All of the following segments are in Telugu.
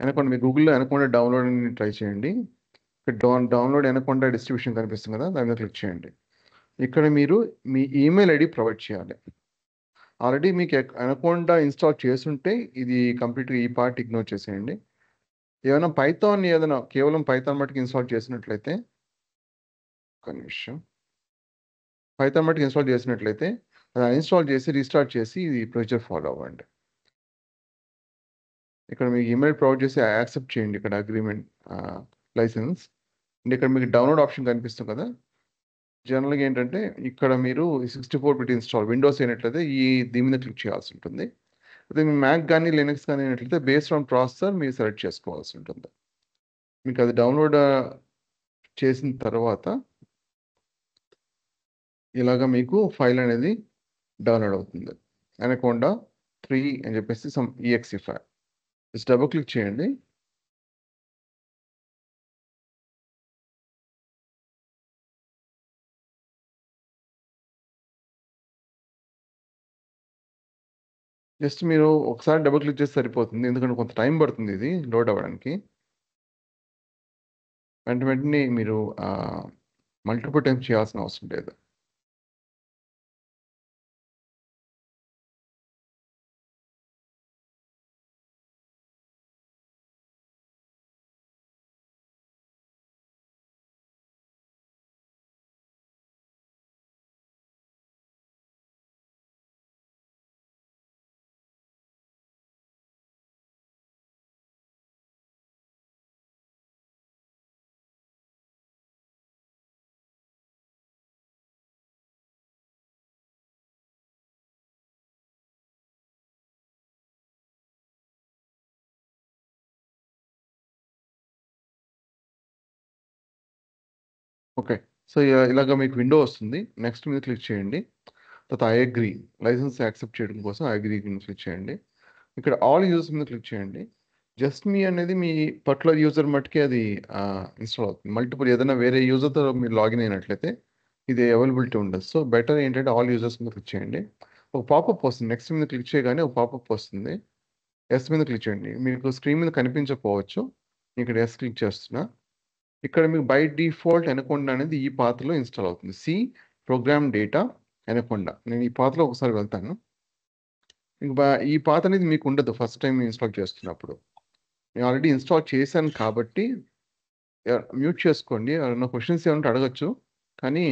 అనకొండ మీ గూగుల్‌లో అనకొండ డౌన్లోడ్ అని ట్రై చేయండి. ఇక్కడ డౌన్లోడ్ అనకొండ డిస్ట్రిబ్యూషన్ కనిపిస్తుంది కదా! దాని మీద క్లిక్ చేయండి. ఇక్కడ మీరు మీ ఈమెయిల్ ఐడీ ప్రొవైడ్ చేయాలి. ఆల్రెడీ మీకు అనకొండ ఇన్‌స్టాల్ చేసుంటే ఇది కంప్లీట్‌గా ఈ పార్ట్ ఇగ్నోర్ చేసేయండి. ఏదైనా కేవలం పైథాన్ మట్టుకు ఇన్‌స్టాల్ చేసినట్లయితే ఒక్క నిమిషం. పైథాన్ మట్టుకు ఇన్‌స్టాల్ చేసినట్లయితే అది అన్‌ఇన్‌స్టాల్ చేసి రీస్టార్ట్ చేసి ఈ ప్రొసీజర్ ఫాలో అవ్వండి. ఇక్కడ మీకు ఈమెయిల్ ప్రొవైడ్ చేసి యాక్సెప్ట్ చేయండి ఇక్కడ అగ్రీమెంట్ లైసెన్స్. అండ్ ఇక్కడ మీకు డౌన్లోడ్ ఆప్షన్ కనిపిస్తుంది కదా! జనరల్‌గా ఏంటంటే ఇక్కడ మీరు 64 బిట్ ఇన్‌స్టాల్ విండోస్ అయినట్లయితే దీని మీద క్లిక్ చేయాల్సి ఉంటుంది. అదే మీ మ్యాక్ గానీ, లినక్స్ గానీ అయినట్లయితే బేస్డ్ ఆన్ ప్రాసెసర్ మీరు సెలెక్ట్ చేసుకోవాల్సి ఉంటుంది. మీకు అది డౌన్లోడ్ చేసిన తర్వాత ఇలాగ మీకు ఫైల్ అనేది డౌన్లోడ్ అవుతుంది. అనకొండ 3 అని చెప్పేసి some exe file. Just double click చేయండి. జస్ట్ మీరు ఒకసారి డబుల్ క్లిక్ చేస్తే సరిపోతుంది. ఎందుకంటే కొంత టైం పడుతుంది ఇది లోడ్ అవ్వడానికి. వెంటనే మీరు మల్టిపుల్ టైమ్స్ చేయాల్సిన అవసరం లేదు. ఓకే. సో, ఇలాగ మీకు విండో వస్తుంది. నెక్స్ట్ మీద క్లిక్ చేయండి. తర్వాత ఐ అగ్రీ లైసెన్స్ యాక్సెప్ట్ చేయడం కోసం ఐ అగ్రీ మీద క్లిక్ చేయండి. ఇక్కడ ఆల్ యూజర్స్ మీద క్లిక్ చేయండి. జస్ట్ మీ అనేది మీ పర్టికులర్ యూజర్ మట్టుకే అది ఇన్‌స్టాల్ అవుతుంది. మల్టిపుల్ ఏదైనా వేరే యూజర్‌తో మీరు లాగిన్ అయినట్లయితే ఇది అవైలబిలిటీ ఉండదు. సో, బెటర్ ఏంటంటే ఆల్ యూజర్స్ మీద క్లిక్ చేయండి. ఒక పాపప్ వస్తుంది. నెక్స్ట్ మీద క్లిక్ చేయగానే ఒక పాపప్ వస్తుంది. యెస్ మీద క్లిక్ చేయండి. మీకు స్క్రీన్ మీద కనిపించకపోవచ్చు. ఇక్కడ యెస్ క్లిక్ చేస్తున్నా. ఇక్కడ మీకు బై డిఫాల్ట్ అనకొండ అనేది ఈ పాత్రలో ఇన్‌స్టాల్ అవుతుంది. Program data Anaconda. నేను ఈ పాత్రలో ఒకసారి వెళ్తాను. ఈ పాత అనేది మీకు ఉండదు ఫస్ట్ టైమ్ ఇన్‌స్టాల్ చేస్తున్నప్పుడు. నేను ఆల్రెడీ ఇన్‌స్టాల్ చేశాను కాబట్టి మ్యూట్ చేసుకోండి. ఏమన్నా క్వెషన్స్ ఏమైనా ఉంటే అడగొచ్చు. కానీ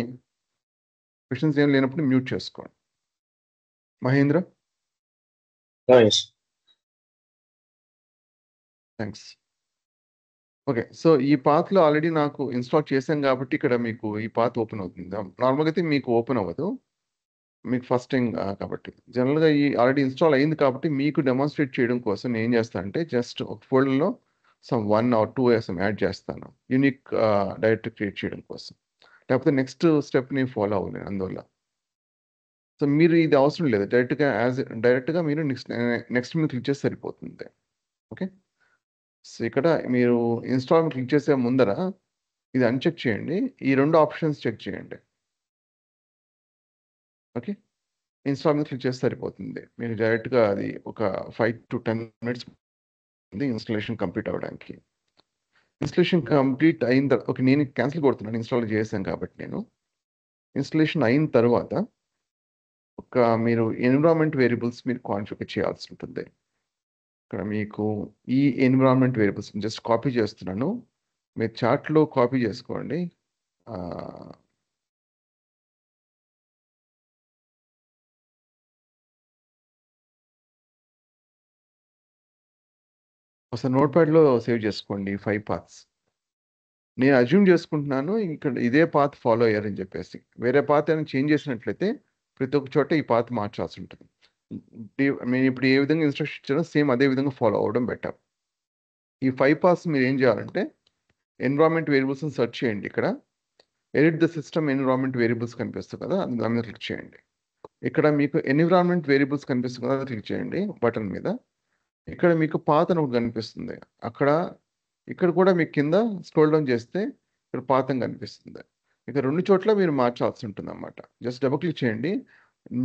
క్వెషన్స్ ఏం లేనప్పుడు మ్యూట్ చేసుకోండి. Mahendra? Nice. Thanks. Okay. So, ఈ పాత్‌లో ఆల్రెడీ నాకు ఇన్‌స్టాల్ చేశాను కాబట్టి ఇక్కడ మీకు ఈ పాత్ ఓపెన్ అవుతుంది. నార్మల్‌గా అయితే మీకు ఓపెన్ అవ్వదు. మీకు ఫస్ట్ టైమ్ కాబట్టి. జనరల్‌గా ఆల్రెడీ ఇన్‌స్టాల్ అయింది కాబట్టి మీకు డెమాన్‌స్ట్రేట్ చేయడం కోసం నేనేం చేస్తానంటే జస్ట్ ఒక ఫోల్డర్‌లో సమ్ 1 ఆర్ 2 యాడ్ చేస్తాను. యూనిక్ డైరెక్టరీ క్రియేట్ చేయడం కోసం. లేకపోతే నెక్స్ట్ స్టెప్‌ని ఫాలో అవ్వలేను అందువల్ల. సో, మీరు ఇది అవసరం లేదు. డైరెక్ట్‌గా మీరు నెక్స్ట్ మీద క్లిక్ చేస్తే సరిపోతుంది. ఓకే. సో, ఇక్కడ మీరు ఇన్‌స్టాల్ మీద క్లిక్ చేసే ముందర ఇది అన్‌చెక్ చేయండి. ఈ 2 ఆప్షన్స్ చెక్ చేయండి. ఓకే. ఇన్‌స్టాల్ మీద క్లిక్ చేస్తే సరిపోతుంది. మీకు డైరెక్ట్‌గా అది ఒక 5-10 మినిట్స్ ఉంది ఇన్‌స్టాలేషన్ కంప్లీట్ అవ్వడానికి. ఇన్‌స్టాలేషన్ కంప్లీట్ అయిన ఓకే. నేను క్యాన్సిల్ కొడుతున్నాను. ఇన్‌స్టాల్ చేశాను కాబట్టి నేను. ఇన్‌స్టాలేషన్ అయిన తర్వాత మీరు ఎన్విరాన్మెంట్ వేరియబుల్స్ మీరు కాన్ఫిగర్ చేయాల్సి ఉంటుంది. ఇక్కడ మీకు ఈ ఎన్విరాన్మెంట్ వేరియబుల్స్ జస్ట్ కాపీ చేస్తున్నాను. మీరు చార్ట్‌లో కాపీ చేసుకోండి. ఆహ్ ఒకసారి నోట్‌ప్యాడ్‌లో సేవ్ చేసుకోండి 5 పాత్స్. నేను అజ్యూమ్ చేసుకుంటున్నాను ఇక్కడ ఇదే పాత్ ఫాలో అయ్యారని చెప్పేసి. వేరే పాత్ ఏమైనా చేంజ్ చేసినట్లయితే ప్రతి ఒక్క చోట ఈ పాత్ మార్చాల్సి ఉంటుంది. నేను ఇప్పుడు ఏ విధంగా ఇన్‌స్ట్రక్షన్ ఇచ్చానో సేమ్ అదే విధంగా ఫాలో అవ్వడం బెటర్. ఈ 5 పాత్స్ మీరు ఏం చేయాలంటే ఎన్విరాన్మెంట్ వేరియబుల్స్‌ని సెర్చ్ చేయండి ఇక్కడ. Edit the system environment variables కనిపిస్తుంది కదా! దాని మీద క్లిక్ చేయండి. ఇక్కడ మీకు ఎన్విరాన్మెంట్ వేరియబుల్స్ కనిపిస్తుంది కదా! క్లిక్ చేయండి బటన్ మీద. ఇక్కడ మీకు పాత్ అని ఒకటి కనిపిస్తుంది. ఇక్కడ కూడా మీకు కింద స్క్రోల్ డౌన్ చేస్తే ఇక్కడ పాత్ అని కనిపిస్తుంది. ఇక 2 చోట్ల మీరు మార్చాల్సి ఉంటుందన్నమాట. జస్ట్ డబుల్ క్లిక్ చేయండి.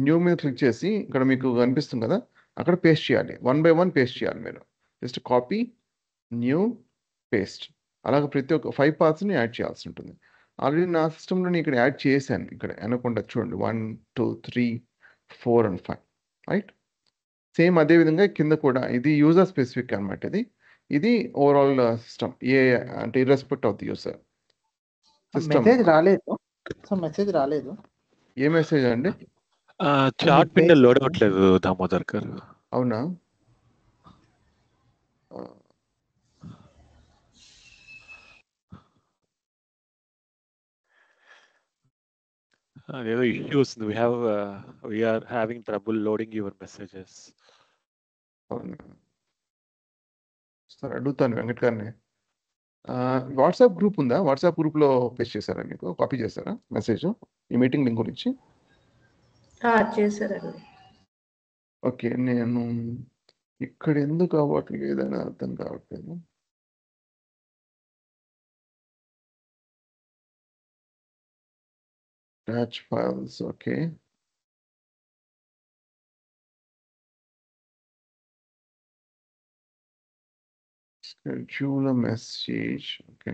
న్యూ మీద క్లిక్ చేసి ఇక్కడ మీకు కనిపిస్తుంది కదా! అక్కడ పేస్ట్ చేయాలి. 1 బై 1 పేస్ట్ చేయాలి మీరు. Just copy new, paste. అలాగే ప్రతి ఒక్క 5 పాత్స్ని యాడ్ చేయాల్సి ఉంటుంది. ఆల్రెడీ నా సిస్టంలో నేను ఇక్కడ యాడ్ చేశాను. ఇక్కడ అనకుండా చూడండి 1, 2, 3, 4 అండ్ 5 రైట్. సేమ్ అదే విధంగా కింద కూడా ఇది యూజర్ స్పెసిఫిక్ అనమాట. ఇది ఓవరాల్ సిస్టమ్ అంటే irrespective of the user system. Message రాలేదు. సో మెసేజ్ రాలేదు. ఏ మెసేజ్ అండి? చాట్ విండో లోడ్ అవ్వట్లేదు దామోదర్ గారు. అవునా? అదేదో ఇష్యూ వస్తుంది. We're having trouble loading your messages. అవునా? సరే అడుగుతాను వెంకట్ గారిని. వాట్సాప్ గ్రూప్ ఉందా? వాట్సాప్ గ్రూప్లో పేస్ట్ చేశారా, మీకు కాపీ చేశారా మెసేజ్ ఈ మీటింగ్ లింక్ గురించి? చేశారండి. ఓకే, నేను ఇక్కడ ఎందుకు అవ్వట్లేదు ఏదైనా అర్థం కావట్లేదు. Attach files, okay. schedule a message, okay.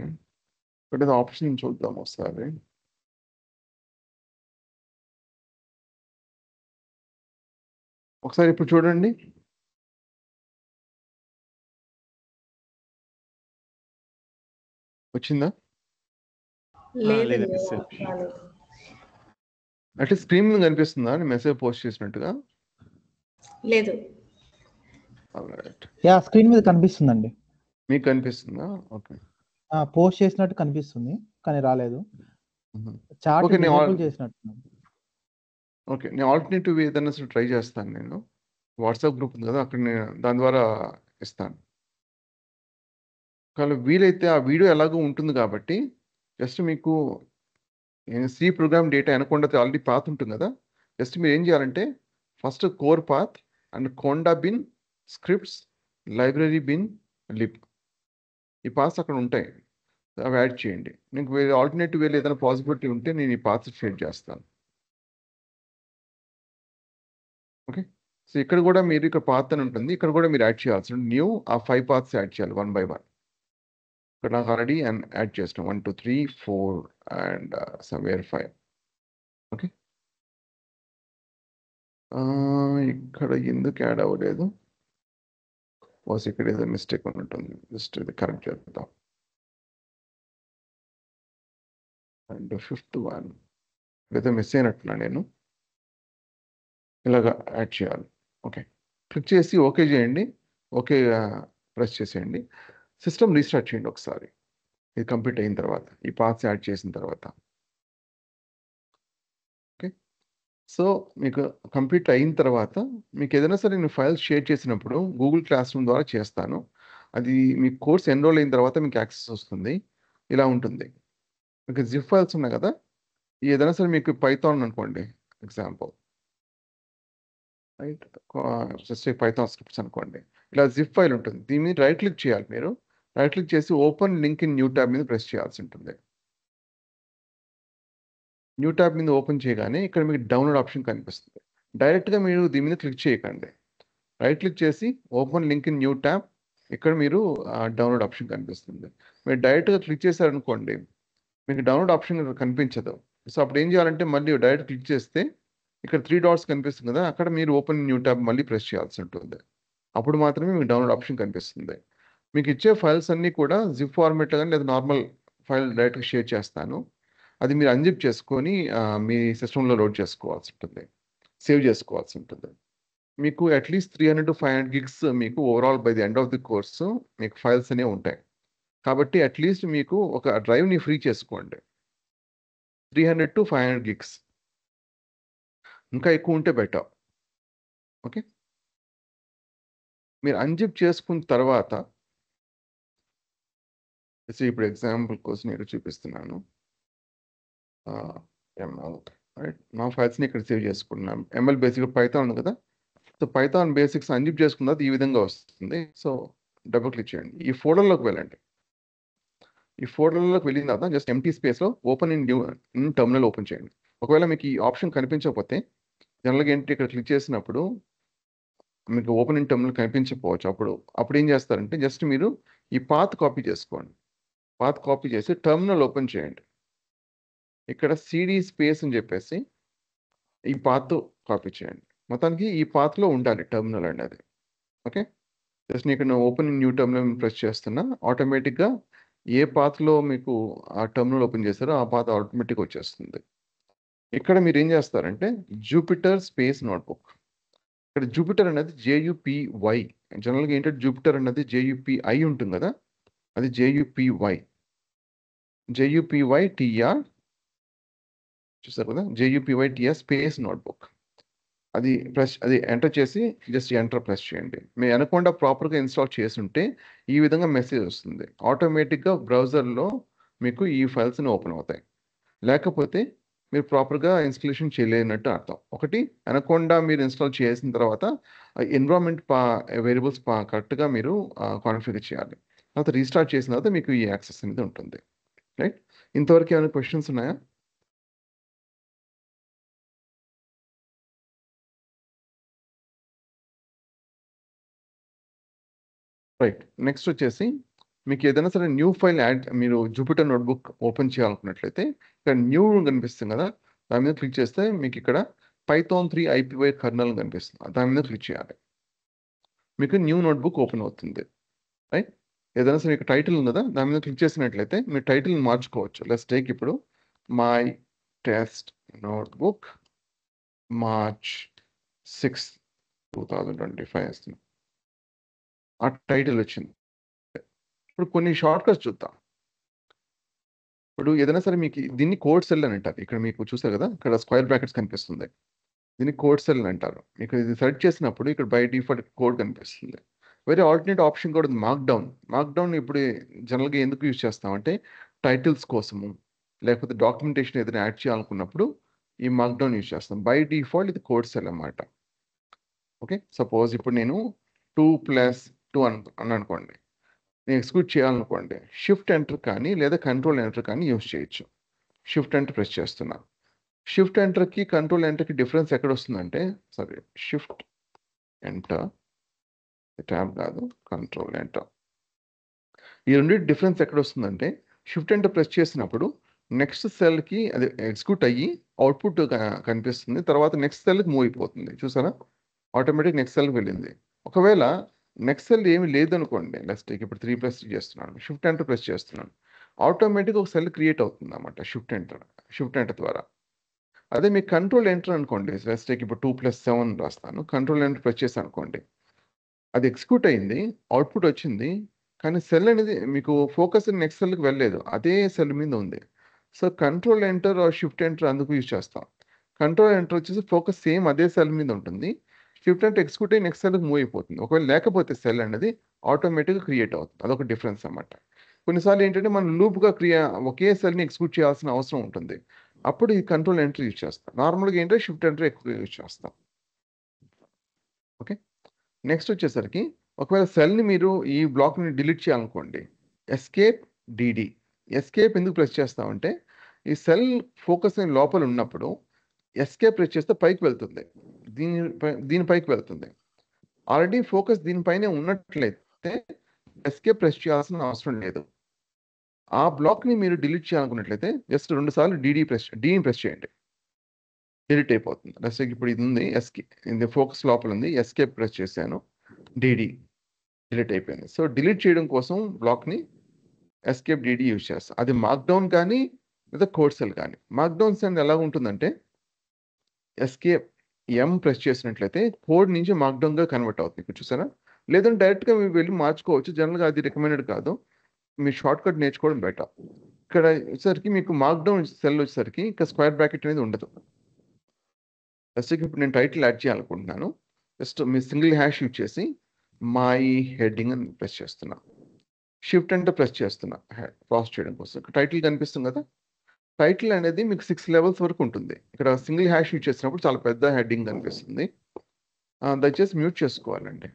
ఇక్కడ ఆప్షన్ చూద్దాం ఒకసారి. ఒకసారి ఇప్పుడు చూడండి. వచ్చిందా? లేదండి, మెసేజ్. రాలేదు. అంటే స్క్రీన్ మీద కనిపిస్తుందా మెసేజ్ పోస్ట్ చేసినట్టుగా? లేదు. ఆల్రైట్, యా స్క్రీన్ మీద కనిపిస్తుందండి. మీకు కనిపిస్తుందా? ఓకే. పోస్ట్ చేసినట్టు కనిపిస్తుంది కానీ రాలేదు. మ్మ్. చాట్ Okay, నేను డిసేబుల్ చేసినట్టు. ఓకే, నేను ఆల్టర్నేటివ్ ఏదైనా సరే ట్రై చేస్తాను. నేను వాట్సాప్ గ్రూప్ ఉంది కదా, అక్కడ నేను దాని ద్వారా ఇస్తాను. కానీ వీలైతే ఆ వీడియో ఎలాగో ఉంటుంది కాబట్టి జస్ట్ మీకు సి ప్రోగ్రామ్ డేటా అనకుండా ఆల్రెడీ పాత్ ఉంటుంది కదా, జస్ట్ మీరు ఏం చేయాలంటే first core path and conda bin, scripts, library bin, lib, ఈ పాత్స్ అక్కడ ఉంటాయి, అవి యాడ్ చేయండి. మీకు వేరే ఆల్టర్నేటివ్ వేరే ఏదైనా పాసిబిలిటీ ఉంటే నేను ఈ పాత్స్ షేర్ చేస్తాను. ఓకే, సో ఇక్కడ కూడా మీరు ఇక్కడ పాత్ అని ఉంటుంది, ఇక్కడ కూడా మీరు యాడ్ చేయాల్సి ఉంటుంది. న్యూ ఆ 5 పాత్స్ యాడ్ చేయాలి 1 by 1. ఇక్కడ నాకు ఆల్రెడీ యాడ్ చేస్తాం 1, 2, 3, 4 అండ్ సమ్వేర్ 5. ఓకే, ఇక్కడ ఎందుకు యాడ్ అవ్వలేదు? వాస్ ఇక్కడ ఏదో మిస్టేక్ ఉన్నట్టుంది, జస్ట్ ఇది కరెక్ట్ చేద్దాం. అండ్ 5th one ఏదో మిస్ అయినట్టున్నా నేను, ఇలాగా యాడ్ చేయాలి. ఓకే, క్లిక్ చేసి ఓకే చేయండి. ఓకే ప్రెస్ చేసేయండి. సిస్టమ్ రీస్టార్ట్ చేయండి ఒకసారి, ఇది కంప్లీట్ అయిన తర్వాత, ఈ పాత్స్ యాడ్ చేసిన తర్వాత. ఓకే, సో మీకు కంప్లీట్ అయిన తర్వాత మీకు ఏదైనా సరే నేను ఫైల్స్ షేర్ చేసినప్పుడు గూగుల్ క్లాస్ రూమ్ ద్వారా చేస్తాను. అది మీ కోర్స్ ఎన్రోల్ అయిన తర్వాత మీకు యాక్సెస్ వస్తుంది. ఇలా ఉంటుంది. మీకు జిప్ ఫైల్స్ ఉన్నాయి కదా, ఏదైనా సరే మీకు పైథాన్ అనుకోండి example, right, just Python scripts అనుకోండి, ఇలా జిప్ ఫైల్ ఉంటుంది. దీని మీద రైట్ క్లిక్ చేయాలి. మీరు రైట్ క్లిక్ చేసి open link in new tab మీద ప్రెస్ చేయాల్సి ఉంటుంది. న్యూ ట్యాబ్ మీద ఓపెన్ చేయగానే ఇక్కడ మీకు డౌన్లోడ్ ఆప్షన్ కనిపిస్తుంది. డైరెక్ట్గా మీరు దీని మీద క్లిక్ చేయకండి, రైట్ క్లిక్ చేసి open link in new tab, ఇక్కడ మీరు డౌన్లోడ్ ఆప్షన్ కనిపిస్తుంది. మీరు డైరెక్ట్గా క్లిక్ చేశారనుకోండి, మీకు డౌన్లోడ్ ఆప్షన్ కనిపించదు. సో అప్పుడు ఏం చేయాలంటే మళ్ళీ డైరెక్ట్ క్లిక్ చేస్తే ఇక్కడ 3 dots కనిపిస్తుంది కదా, అక్కడ మీరు ఓపెన్ న్యూ ట్యాబ్ మళ్ళీ ప్రెస్ చేయాల్సి ఉంటుంది. అప్పుడు మాత్రమే మీకు డౌన్లోడ్ ఆప్షన్ కనిపిస్తుంది. మీకు ఇచ్చే ఫైల్స్ అన్నీ కూడా జిప్ ఫార్మేట్లో కానీ లేదా నార్మల్ ఫైల్ డైరెక్ట్గా షేర్ చేస్తాను. అది మీరు అన్జిప్ చేసుకొని మీ సిస్టంలో లోడ్ చేసుకోవాల్సి ఉంటుంది, సేవ్ చేసుకోవాల్సి ఉంటుంది. మీకు అట్లీస్ట్ 300 to 500 gigs మీకు overall by the end of the course మీకు ఫైల్స్ అనేవి ఉంటాయి. కాబట్టి అట్లీస్ట్ మీకు ఒక డ్రైవ్ని ఫ్రీ చేసుకోండి, 300 to 500 gigs, ఇంకా ఎక్కువ ఉంటే బెటర్. ఓకే, మీరు అన్జిప్ చేసుకున్న తర్వాత ఇప్పుడు ఎగ్జాంపుల్ కోసం నేను చూపిస్తున్నాను. ఎంఎల్, రైట్, నా ఫైల్స్ని ఇక్కడ సేవ్ చేసుకున్నాను. ఎంఎల్ బేసిక్గా పైథాన్ ఉంది కదా, సో పైథాన్ బేసిక్స్ అన్జిప్ చేసుకున్న తర్వాత ఈ విధంగా వస్తుంది. సో డబుల్ క్లిక్ చేయండి, ఈ ఫోల్డర్లోకి వెళ్ళండి. ఈ ఫోల్డర్లోకి వెళ్ళిన తర్వాత జస్ట్ ఎంటీ స్పేస్లో ఓపెన్ ఇన్ టర్మినల్ ఓపెన్ చేయండి. ఒకవేళ మీకు ఈ ఆప్షన్ కనిపించకపోతే జనరల్గా ఏంటి ఇక్కడ క్లిక్ చేసినప్పుడు మీకు ఓపెనింగ్ టర్మినల్ కనిపించకపోవచ్చు. అప్పుడు ఏం చేస్తారంటే జస్ట్ మీరు ఈ పాత్ కాపీ చేసుకోండి. పాత్ కాపీ చేసి టర్మినల్ ఓపెన్ చేయండి. ఇక్కడ సిడి స్పేస్ అని చెప్పేసి ఈ పాత్ కాపీ చేయండి. మొత్తానికి ఈ పాత్లో ఉండాలి టర్మినల్ అనేది. ఓకే, జస్ట్ ఇక్కడ నేను ఓపెన్ న్యూ టర్మినల్ ప్రెస్ చేస్తున్నా. ఆటోమేటిక్గా ఏ పాత్లో మీకు ఆ టర్మినల్ ఓపెన్ చేస్తారో ఆ పాత్ ఆటోమేటిక్ వచ్చేస్తుంది. ఇక్కడ మీరు ఏం చేస్తారంటే జూపిటర్ స్పేస్ నోట్బుక్. ఇక్కడ జూపిటర్ అనేది జేయుపివై. జనరల్గా ఏంటంటే జూపిటర్ అనేది జేయుపిఐ ఉంటుంది కదా, అది జేయుపివై. జేయుపివై టిఆర్ చూస్తారు కదా, జేయుపివై టిఆర్ స్పేస్ నోట్బుక్. అది ఎంటర్ చేసి జస్ట్ ఎంటర్ ప్రెస్ చేయండి. మీ అనకుండా ప్రాపర్గా ఇన్స్టాల్ చేసి ఉంటే ఈ విధంగా మెసేజ్ వస్తుంది. ఆటోమేటిక్గా బ్రౌజర్లో మీకు ఈ ఫైల్స్ని ఓపెన్ అవుతాయి. లేకపోతే మీరు ప్రాపర్గా ఇన్స్టాలేషన్ చేయలేనట్టు అర్థం. ఒకటి, అనకుండా మీరు ఇన్స్టాల్ చేసిన తర్వాత ఎన్విరాన్మెంట్ వేరియబుల్స్ కరెక్ట్గా మీరు కాన్ఫిగర్ చేయాలి. తర్వాత రీస్టార్ట్ చేసిన తర్వాత మీకు ఈ యాక్సెస్ అనేది ఉంటుంది. రైట్, ఇంతవరకు ఏమైనా క్వశ్చన్స్ ఉన్నాయా? రైట్, నెక్స్ట్ వచ్చేసి మీకు ఏదైనా సరే న్యూ ఫైల్ మీరు జూపిటర్ నోట్బుక్ ఓపెన్ చేయాలనుకున్నట్లయితే ఇక్కడ న్యూ కనిపిస్తుంది కదా, దాని మీద క్లిక్ చేస్తే మీకు ఇక్కడ Python 3 IPY కర్నల్ కనిపిస్తుంది. దాని మీద క్లిక్ చేయాలి. మీకు న్యూ నోట్బుక్ ఓపెన్ అవుతుంది. రైట్, ఏదైనా సరే ఇక్కడ టైటిల్ ఉంది కదా, దాని మీద క్లిక్ చేసినట్లయితే మీరు టైటిల్ని మార్చుకోవచ్చు. లెట్స్ టేక్ ఇప్పుడు మై టెస్ట్ నోట్బుక్ March 6, 2025 వస్తుంది. ఆ టైటిల్ వచ్చింది. ఇప్పుడు కొన్ని షార్ట్ కట్స్ చూద్దాం. ఇప్పుడు ఏదైనా సరే మీకు దీన్ని కోడ్ సెల్ అని అంటారు. ఇక్కడ మీకు చూసారు కదా, ఇక్కడ స్క్వేర్ బ్రాకెట్స్ కనిపిస్తుంది. దీన్ని కోడ్ సెల్ అని అంటారు. మీకు ఇది సెర్చ్ చేసినప్పుడు ఇక్కడ బై డిఫాల్ట్ కోడ్ కనిపిస్తుంది. వేరే ఆల్టర్నేట్ ఆప్షన్ కూడా ఉంది, మార్క్డౌన్. ఇప్పుడు జనరల్గా ఎందుకు యూజ్ చేస్తామంటే టైటిల్స్ కోసము, లేకపోతే డాక్యుమెంటేషన్ ఏదైనా యాడ్ చేయాలనుకున్నప్పుడు ఈ మార్క్డౌన్ యూజ్ చేస్తాం. బై డిఫాల్ట్ ఇది కోడ్ సెల్ అన్నమాట. ఓకే, సపోజ్ ఇప్పుడు నేను 2+2 అని అనుకోండి, నేను ఎగ్జిక్యూట్ చేయాలనుకోండి, షిఫ్ట్ ఎంటర్ కానీ లేదా కంట్రోల్ ఎంటర్ కానీ యూజ్ చేయొచ్చు. షిఫ్ట్ ఎంటర్ ప్రెస్ చేస్తున్నా. షిఫ్ట్ ఎంటర్కి కంట్రోల్ ఎంటర్కి డిఫరెన్స్ ఎక్కడ వస్తుందంటే, సారీ, షిఫ్ట్ ఎంటర్ ట్యాబ్ కాదు, కంట్రోల్ ఎంటర్. ఈ రెండు డిఫరెన్స్ ఎక్కడ వస్తుందంటే షిఫ్ట్ ఎంటర్ ప్రెస్ చేసినప్పుడు నెక్స్ట్ సెల్కి అది ఎగ్జిక్యూట్ అయ్యి అవుట్పుట్ కనిపిస్తుంది. తర్వాత నెక్స్ట్ సెల్కి మూవ్ అయిపోతుంది. చూసారా, ఆటోమేటిక్ నెక్స్ట్ సెల్కి వెళ్ళింది. ఒకవేళ నెక్స్ట్ సెల్ ఏమి లేదనుకోండి, నెక్స్ట్ ఇప్పుడు 3+3 చేస్తున్నాను, షిఫ్ట్ ఎంటర్ ప్రెస్ చేస్తున్నాను, ఆటోమేటిక్గా ఒక సెల్ క్రియేట్ అవుతుంది అన్నమాట షిఫ్ట్ ఎంటర్ ద్వారా. అదే మీకు కంట్రోల్ ఎంటర్ అనుకోండి, నెక్స్ట్ ఇప్పుడు 2+7 రాస్తాను, కంట్రోల్ ఎంటర్ ప్రెస్ చేసి అనుకోండి, అది ఎగ్జిక్యూట్ అయింది, అవుట్పుట్ వచ్చింది, కానీ సెల్ అనేది మీకు ఫోకస్ నెక్స్ట్ సెల్కి వెళ్ళలేదు, అదే సెల్ మీద ఉంది. So control enter shift enter అందుకు యూజ్ చేస్తాం. కంట్రోల్ ఎంటర్ వచ్చేసి ఫోకస్ సేమ్ అదే సెల్ మీద ఉంటుంది, షిఫ్ట్ ఎంటర్ ఎగ్జిక్యూట్ అయ్యి నెక్స్ట్ సెల్కి మూవ్ అయిపోతుంది. ఒకవేళ లేకపోతే సెల్ అనేది ఆటోమేటిక్గా క్రియేట్ అవుతుంది. అదొక డిఫరెన్స్ అన్నమాట. కొన్నిసార్లు ఏంటంటే మనం లూప్గా ఒకే సెల్ని ఎగ్జిక్యూట్ చేయాల్సిన అవసరం ఉంటుంది. అప్పుడు ఈ కంట్రోల్ ఎంటర్ యూజ్ చేస్తాం. నార్మల్గా ఏంటంటే షిఫ్ట్ ఎంటర్ ఎక్కువ యూజ్ చేస్తాం. ఓకే, నెక్స్ట్ వచ్చేసరికి ఒకవేళ సెల్ని మీరు ఈ బ్లాక్ని డిలీట్ చేయాలనుకోండి, ఎస్కేప్ డిడి. ఎస్కేప్ ఎందుకు ప్రెస్ చేస్తామంటే ఈ సెల్ ఫోకస్ లోపల ఉన్నప్పుడు ఎస్కేప్ ప్రెస్ చేస్తే పైకి వెళ్తుంది, దీనిపైకి వెళ్తుంది. ఆల్రెడీ ఫోకస్ దీనిపైనే ఉన్నట్లయితే ఎస్కేప్ ప్రెస్ చేయాల్సిన అవసరం లేదు. ఆ బ్లాక్ని మీరు డిలీట్ చేయాలనుకున్నట్లయితే జస్ట్ 2 సార్లు డీని ప్రెస్ చేయండి, డిలీట్ అయిపోతుంది. నెక్స్ట్ ఇప్పుడు ఇది ఉంది, ఇది ఫోకస్ లోపల ఉంది, ఎస్కేప్ ప్రెస్ చేశాను, డిడి డిలీట్ అయిపోయింది. సో డిలీట్ చేయడం కోసం బ్లాక్ని ఎస్కేప్ డిడి యూజ్ చేస్తాం. అది మార్క్డౌన్ కానీ లేదా కోడ్ సెల్ కానీ. మార్క్డౌన్ సెల్ ఎలా ఉంటుందంటే ఎస్కేప్ ప్రెస్ చేసినట్లయితే కోడ్ నుంచి మార్క్డౌన్గా కన్వర్ట్ అవుతుంది. ఇక్కడ చూసారా, లేదంటే డైరెక్ట్గా మీరు వెళ్ళి మార్చుకోవచ్చు. జనరల్గా అది రికమెండెడ్ కాదు, మీరు షార్ట్ కట్ నేర్చుకోవడం బెటర్. ఇక్కడ వచ్చేసరికి మీకు మార్క్డౌన్ సెల్ వచ్చేసరికి ఇక్కడ స్క్వేర్ బ్రాకెట్ అనేది ఉండదు. జస్ట్ ఇప్పుడు నేను టైటిల్ యాడ్ చేయాలనుకుంటున్నాను, జస్ట్ మీ సింగిల్ హ్యాష్ యూజ్ చేసి మై హెడ్డింగ్ అని ప్రెస్ చేస్తున్నా, షిఫ్ట్ అంటే ప్రెస్ చేస్తున్నా క్రాస్ చేయడం కోసం. టైటిల్ కనిపిస్తుంది కదా, టైటిల్ అనేది మీకు 6 లెవెల్స్ వరకు ఉంటుంది. ఇక్కడ సింగిల్ హ్యాష్ యూజ్ చేసినప్పుడు చాలా పెద్ద హెడ్డింగ్ కనిపిస్తుంది. దయచేసి మ్యూట్ చేసుకోవాలండి.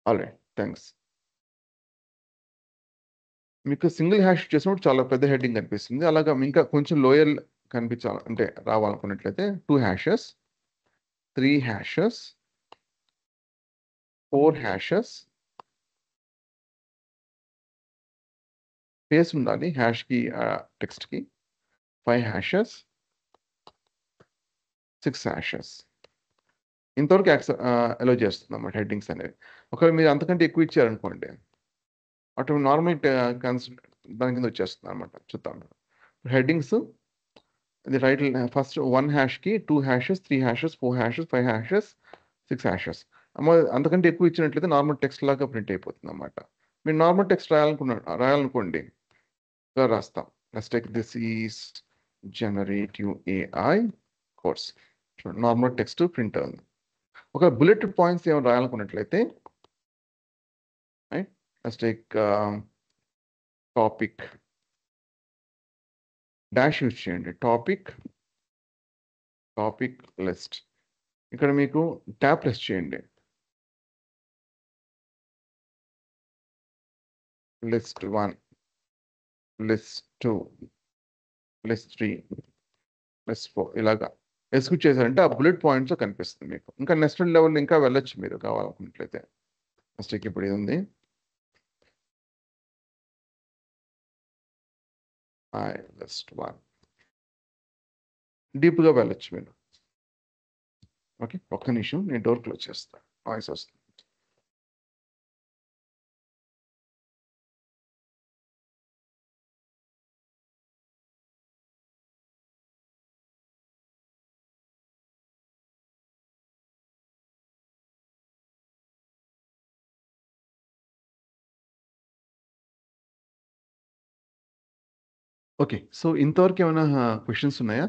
Alright, thanks. మీకు సింగిల్ హ్యాష్ చేసినప్పుడు చాలా పెద్ద హెడ్డింగ్ కనిపిస్తుంది. అలాగా ఇంకా కొంచెం లోయర్ కనిపించాలి అంటే రావాలనుకున్నట్లయితే 2 హ్యాషెస్, 3 హ్యాషెస్, 4 హ్యాషెస్, స్పేస్ ఉండాలి హ్యాష్కి టెక్స్ట్కి, 5 హ్యాషెస్, 6 హ్యాషెస్. ఇంతవరకు అలో చేస్తుంది అన్నమాట హెడ్డింగ్స్ అనేవి. ఒకవేళ మీరు అంతకంటే ఎక్కువ ఇచ్చారనుకోండి అటు నార్మల్ దాని కింద వచ్చేస్తుంది అనమాట. చూద్దాం హెడ్డింగ్స్. ఇది title first 1 హ్యాష్కి 2 hashes, 3 hashes, 4 hashes, 5 hashes, 6 hashes. అంతకంటే ఎక్కువ ఇచ్చినట్లయితే నార్మల్ టెక్స్ట్ లాగా ప్రింట్ అయిపోతుంది అనమాట. మీరు నార్మల్ టెక్స్ట్ రాయాలనుకోండి ఇలా రాస్తాం. Let's take this is generative AI course. Normal text print ఉంది. ఒక బుల్లెట్ పాయింట్స్ ఏమైనా రాయాలనుకున్నట్లయితే right, let's take topic dash use చేయండి. Topic list. ఇక్కడ మీకు ట్యాబ్ ప్రెస్ చేయండి. లిస్ట్ 1, లిస్ట్ 2, లిస్ట్ 3, లిస్ట్ 4 ఇలాగా ఎగ్జిక్యూట్ చేశారంటే ఆ బుల్లెట్ పాయింట్స్ కనిపిస్తుంది మీకు. ఇంకా నెక్స్ట్ లెవెల్ ఇంకా వెళ్ళొచ్చు మీరు కావాలనుకున్నట్లయితే. నెక్స్ట్ ఇప్పుడు ఇది ఉంది లిస్ట్ 1. డీప్గా వెళ్ళొచ్చు మీరు. ఓకే, ఒక్క నిమిషం నేను డోర్ క్లోజ్ చేస్తాను, వాయిస్ వస్తుంది. ఓకే, సో ఇంతవరకు ఏమైనా క్వశ్చన్స్ ఉన్నాయా?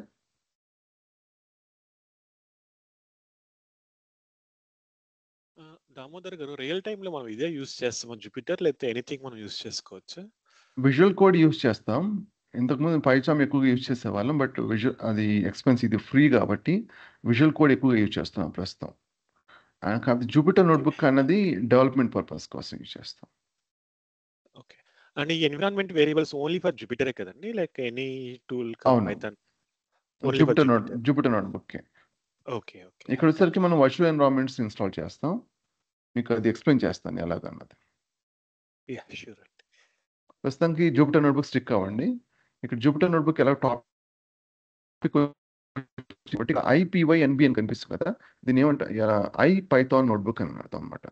దామోదర్ గారు రియల్ టైంలో మనం ఇదే యూజ్ చేస్తాం జూపిటర్, లేకపోతే ఎనీథింగ్ మనం యూజ్ చేసుకోవచ్చు? విజువల్ కోడ్ యూజ్ చేస్తాం. ఇంతకుముందు పైచామ్ ఎక్కువగా యూజ్ చేసేవాళ్ళం, బట్ అది ఎక్స్పెన్స్, ఇది ఫ్రీ కాబట్టి విజువల్ కోడ్ ఎక్కువగా యూజ్ చేస్తున్నాం ప్రస్తుతం. కాబట్టి జూపిటర్ నోట్బుక్ అన్నది డెవలప్మెంట్ పర్పస్ కోసం యూజ్ చేస్తాం. ఓకే. అండ్ ఈ ఎన్విరాన్మెంట్ వేరియబుల్స్ ఓన్లీ ఫర్ జూపిటరే కదండి, లైక్ ఎనీ టూల్ అవును, Python? Only for Jupiter. Jupiter notebook. Okay okay. ఇక్కడ వచ్చేసరికి మనం వర్చువల్ ఎన్విరాన్మెంట్స్ ఇన్స్టాల్ చేస్తాం. మీకు అది ఎక్స్ప్లెయిన్ చేస్తాను ఎలాగన్నది. యా ష్యూర్ అండి. ప్రస్తుతానికి జూపిటర్ నోట్బుక్ స్టిక్ అవ్వండి. ఇక్కడ జూపిటర్ నోట్బుక్ ఎలా టాపిక్ IPYNB అని కనిపిస్తుంది కదా, దీని ఏమంటారు, IPython నోట్బుక్ అని అర్థం అనమాట.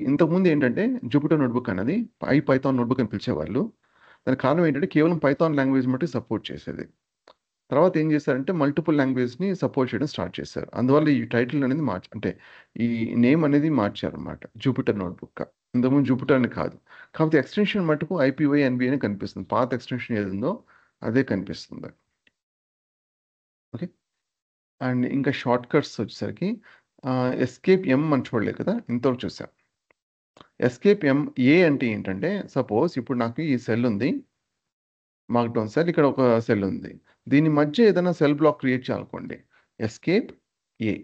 ఇంతకుముందు ఏంటంటే జూపిటర్ నోట్బుక్ అన్నది IPython నోట్బుక్ అని పిలిచేవాళ్ళు. దానికి కారణం ఏంటంటే కేవలం పైథాన్ లాంగ్వేజ్ మట్టి సపోర్ట్ చేసేది. తర్వాత ఏం చేశారంటే మల్టిపుల్ లాంగ్వేజ్ని సపోర్ట్ చేయడం స్టార్ట్ చేశారు. అందువల్ల ఈ టైటిల్ అనేది అంటే ఈ నేమ్ అనేది మార్చారనమాట, జూపిటర్ నోట్బుక్. ఇంతకుముందు జూపిటర్ అని కాదు. కాకపోతే ఎక్స్టెన్షన్ మటుకు IPYNB అని కనిపిస్తుంది. పాత ఎక్స్టెన్షన్ ఏది ఉందో అదే కనిపిస్తుంది. ఓకే, అండ్ ఇంకా షార్ట్ కట్స్ వచ్చేసరికి ఎస్కేప్ M అని చూడలేదు కదా, ఇంతవరకు చూసాం. ఎస్కేప్ A అంటే ఏంటంటే, సపోజ్ ఇప్పుడు నాకు ఈ సెల్ ఉంది, మార్క్డౌన్ సెల్, ఇక్కడ ఒక సెల్ ఉంది. దీని మధ్య ఏదైనా సెల్ బ్లాక్ క్రియేట్ చేయాలనుకోండి, ఎస్కేప్ A.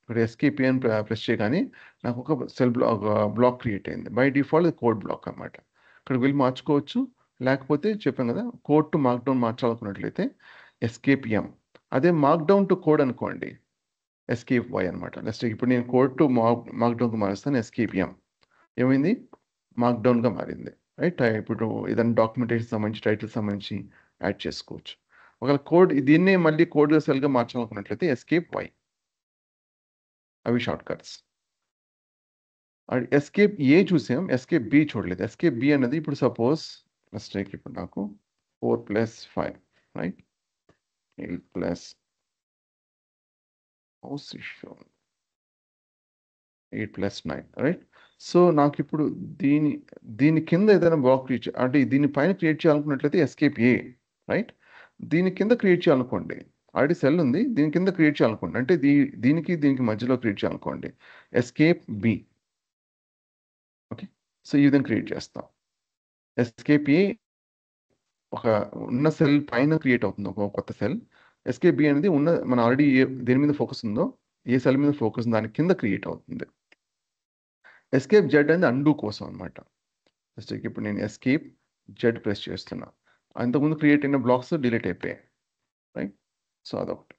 ఇక్కడ ఎస్కేప్ A అని ప్రెస్ చేయగానే నాకు ఒక సెల్ బ్లాక్ క్రియేట్ అయింది. బై డిఫాల్ట్ కోడ్ బ్లాక్ అన్నమాట. ఇక్కడికి వెళ్ళి మార్చుకోవచ్చు, లేకపోతే చెప్పాం కదా కోడ్ టు మార్క్డౌన్ మార్చాలనుకున్నట్లయితే ఎస్కేప్ M. అదే మార్క్డౌన్ టు కోడ్ అనుకోండి, ఎస్కేప్ Y అనమాట. నెక్స్ట్ ఇప్పుడు నేను కోడ్ టు మార్క్డౌన్కి మారుస్తాను, ఎస్కేప్ M. ఏమైంది, మార్క్డౌన్గా మారింది. రైట్, ఇప్పుడు ఏదైనా డాక్యుమెంటేషన్ సంబంధించి టైటిల్ సంబంధించి యాడ్ చేసుకోవచ్చు. ఒకవేళ కోడ్ దీన్నే మళ్ళీ కోడ్గా సెల్గా మార్చాలనుకున్నట్లయితే ఎస్కేప్ Y. అవి షార్ట్ కట్స్. ఎస్కేప్ A చూసాం, ఎస్కేప్ B చూడలేదు. ఎస్కేప్ B అన్నది ఇప్పుడు సపోజ్ నెక్స్ట్ ఇప్పుడు నాకు 4 + 5 రైట్, 8 + 8 + 9 రైట్. సో నాకు ఇప్పుడు దీని కింద ఏదైనా బ్లాక్ క్రియేట్ అంటే దీని పైన క్రియేట్ చేయాలనుకున్నట్లయితే ఎస్కేప్ A రైట్. దీని కింద క్రియేట్ చేయాలనుకోండి, ఆల్రెడీ సెల్ ఉంది, దీని కింద క్రియేట్ చేయాలనుకోండి, అంటే దీనికి మధ్యలో క్రియేట్ చేయాలనుకోండి, ఎస్కేప్ B. ఓకే, సో ఈ విధంగా క్రియేట్ చేస్తాం. ఎస్కేప్ A ఒక ఉన్న సెల్ పైన క్రియేట్ అవుతుంది ఒక కొత్త సెల్. ఎస్కేప్ B అనేది మన ఆల్రెడీ దేని మీద ఫోకస్ ఉందో, ఏ సెల్ మీద ఫోకస్ ఉందో దాని కింద క్రియేట్ అవుతుంది. ఎస్కేప్ జెడ్ అనేది అండూ కోసం అనమాట. జస్ట్ ఇప్పుడు నేను ఎస్కేప్ జెడ్ ప్రెస్ చేస్తున్నా, అంతకుముందు క్రియేట్ అయిన బ్లాక్స్ డిలీట్ అయిపోయాయి, రైట్? సో అదొకటి.